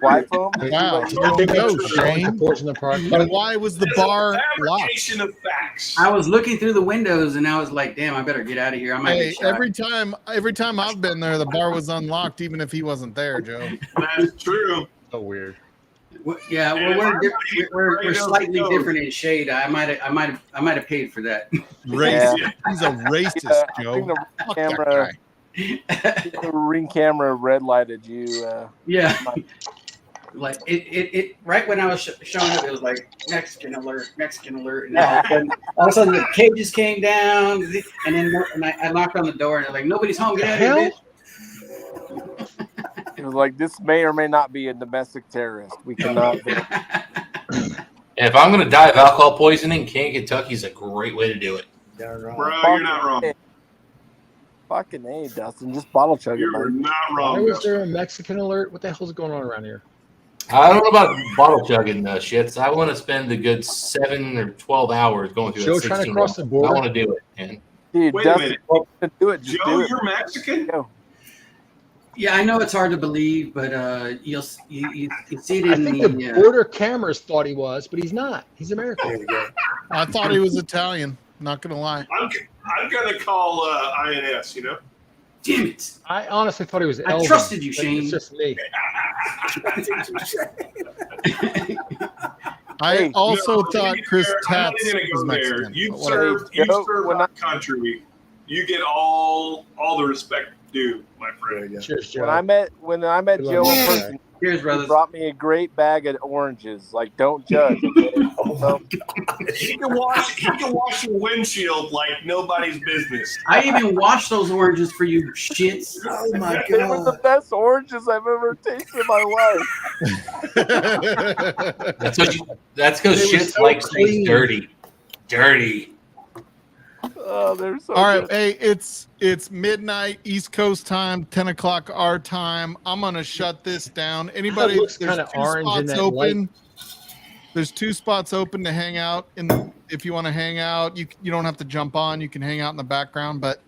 wife home? Wow, there you go, Shane. But why was the bar locked? Fabrication of facts. I was looking through the windows and I was like, "Damn, I better get out of here. I might Hey, get shot." every time I've been there, the bar was unlocked, even if he wasn't there, Joe. That's true. So weird. Yeah, well, we're slightly different in shade. I might have paid for that. Racist. He's a racist, Joe. Fuck that guy. The ring camera red lighted you. Yeah. Like it right when I was showing up, it was like Mexican alert, and all of a sudden the cages came down, and then I knocked on the door, and they're like, "Nobody's home. Get out of here, bitch." It was like, this may or may not be a domestic terrorist. We cannot. And if I'm going to die of alcohol poisoning, King of Kentucky is a great way to do it. Bro, you're not wrong. Fucking A, Dustin. Just bottle chug it. You're not wrong. Why was there a Mexican alert? What the hell's going on around here? I don't know about bottle chugging shits. I want to spend a good 7 or 12 hours going through Joe that. trying to cross the border? I want to do it, man. Dude, Wait Dustin, a minute. do it. Just Joe, do it. you're Mexican? Yeah, I know it's hard to believe, but you see it I in think the the border cameras thought he was, but he's not. He's American. I thought he was Italian. Not gonna lie. I'm gonna call INS. You know. Damn it! I honestly thought he was. I Elvin, trusted you, but Shane. It's just me. I also thought Chris I'm not Tats even was gonna go there. Mexican. You but whatever. serve our country. You get all the respect due, my friend. Cheers, Joe. When I met Good Joe luck, in man. person, Cheers, he brothers. brought me a great bag of oranges. Like, don't judge. Okay? So, He can wash your windshield like nobody's business. I even washed those oranges for you, shits. Oh my they were the best oranges I've ever tasted in my life. That's because They were shit so likes clean. things dirty. Dirty. Oh, they're so All right, good. hey, it's midnight East Coast time, 10 o'clock our time. I'm gonna shut this down. Anybody? It looks There's kinda 2 orange in spots that open. There's 2 spots open to hang out. If you want to hang out, you don't have to jump on. You can hang out in the background. But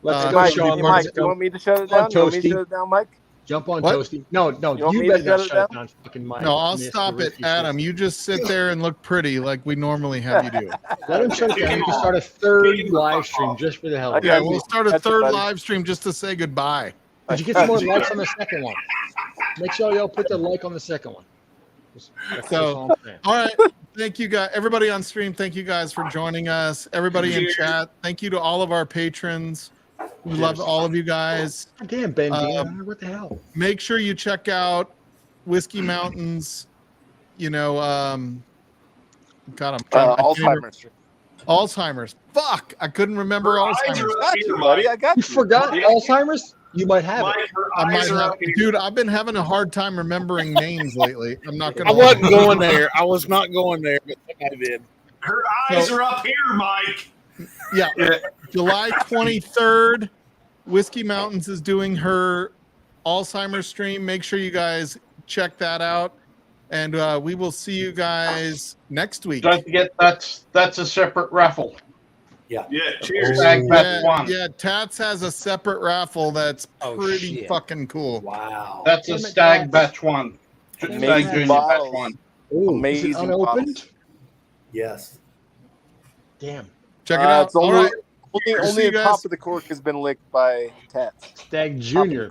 Let's go, Mike, Sean. Mike, you want me to shut it down? You want me to Toasty. shut it down, Mike? Jump on What? Toasty. No, You want you me to better not shut it shut it down? down. Fucking Mike. no, I'll Mr. stop it, Risky Adam. You just sit there and look pretty like we normally have you do. shit. Let him shut it down. You can start a third live stream just for the hell of it. Yeah, we'll start a That's third buddy. live stream just to say goodbye. Did you get some more likes on the second one? Make sure y'all put the like on the second one. That's So, all I'm saying. all right. Thank you guys. Everybody on stream, thank you guys for joining us. Everybody in chat, thank you to all of our patrons. We love all of you guys. God damn, Ben Dean, what the hell? Make sure you check out Whiskey Mountains. You know, God, I'm trying. I can't even- Alzheimer's. Alzheimer's. Fuck, I couldn't remember Alzheimer's. Got you, buddy. I got You forgot Alzheimer's? You might have Mike, it. her I might eyes are have, up here. dude. I've been having a hard time remembering names lately. I'm not gonna. I wasn't going there. I was not going there, but I did. Her eyes are up here, Mike. Yeah, July 23rd, Whiskey Mountains is doing her Alzheimer's stream. Make sure you guys check that out, and we will see you guys next week. Don't forget that's a separate raffle. Yeah, cheers. Stag Batch Yeah, one. yeah, Tats has a separate raffle that's pretty shit. fucking cool. Wow. That's a Stag Batch one. Stag Amazing Junior bottles. Batch one. Is Amazing it unopened? bottles. Yes. Damn. Check it out. It's only, All right. only See the you guys. top of the cork has been licked by Tats. Stag Junior.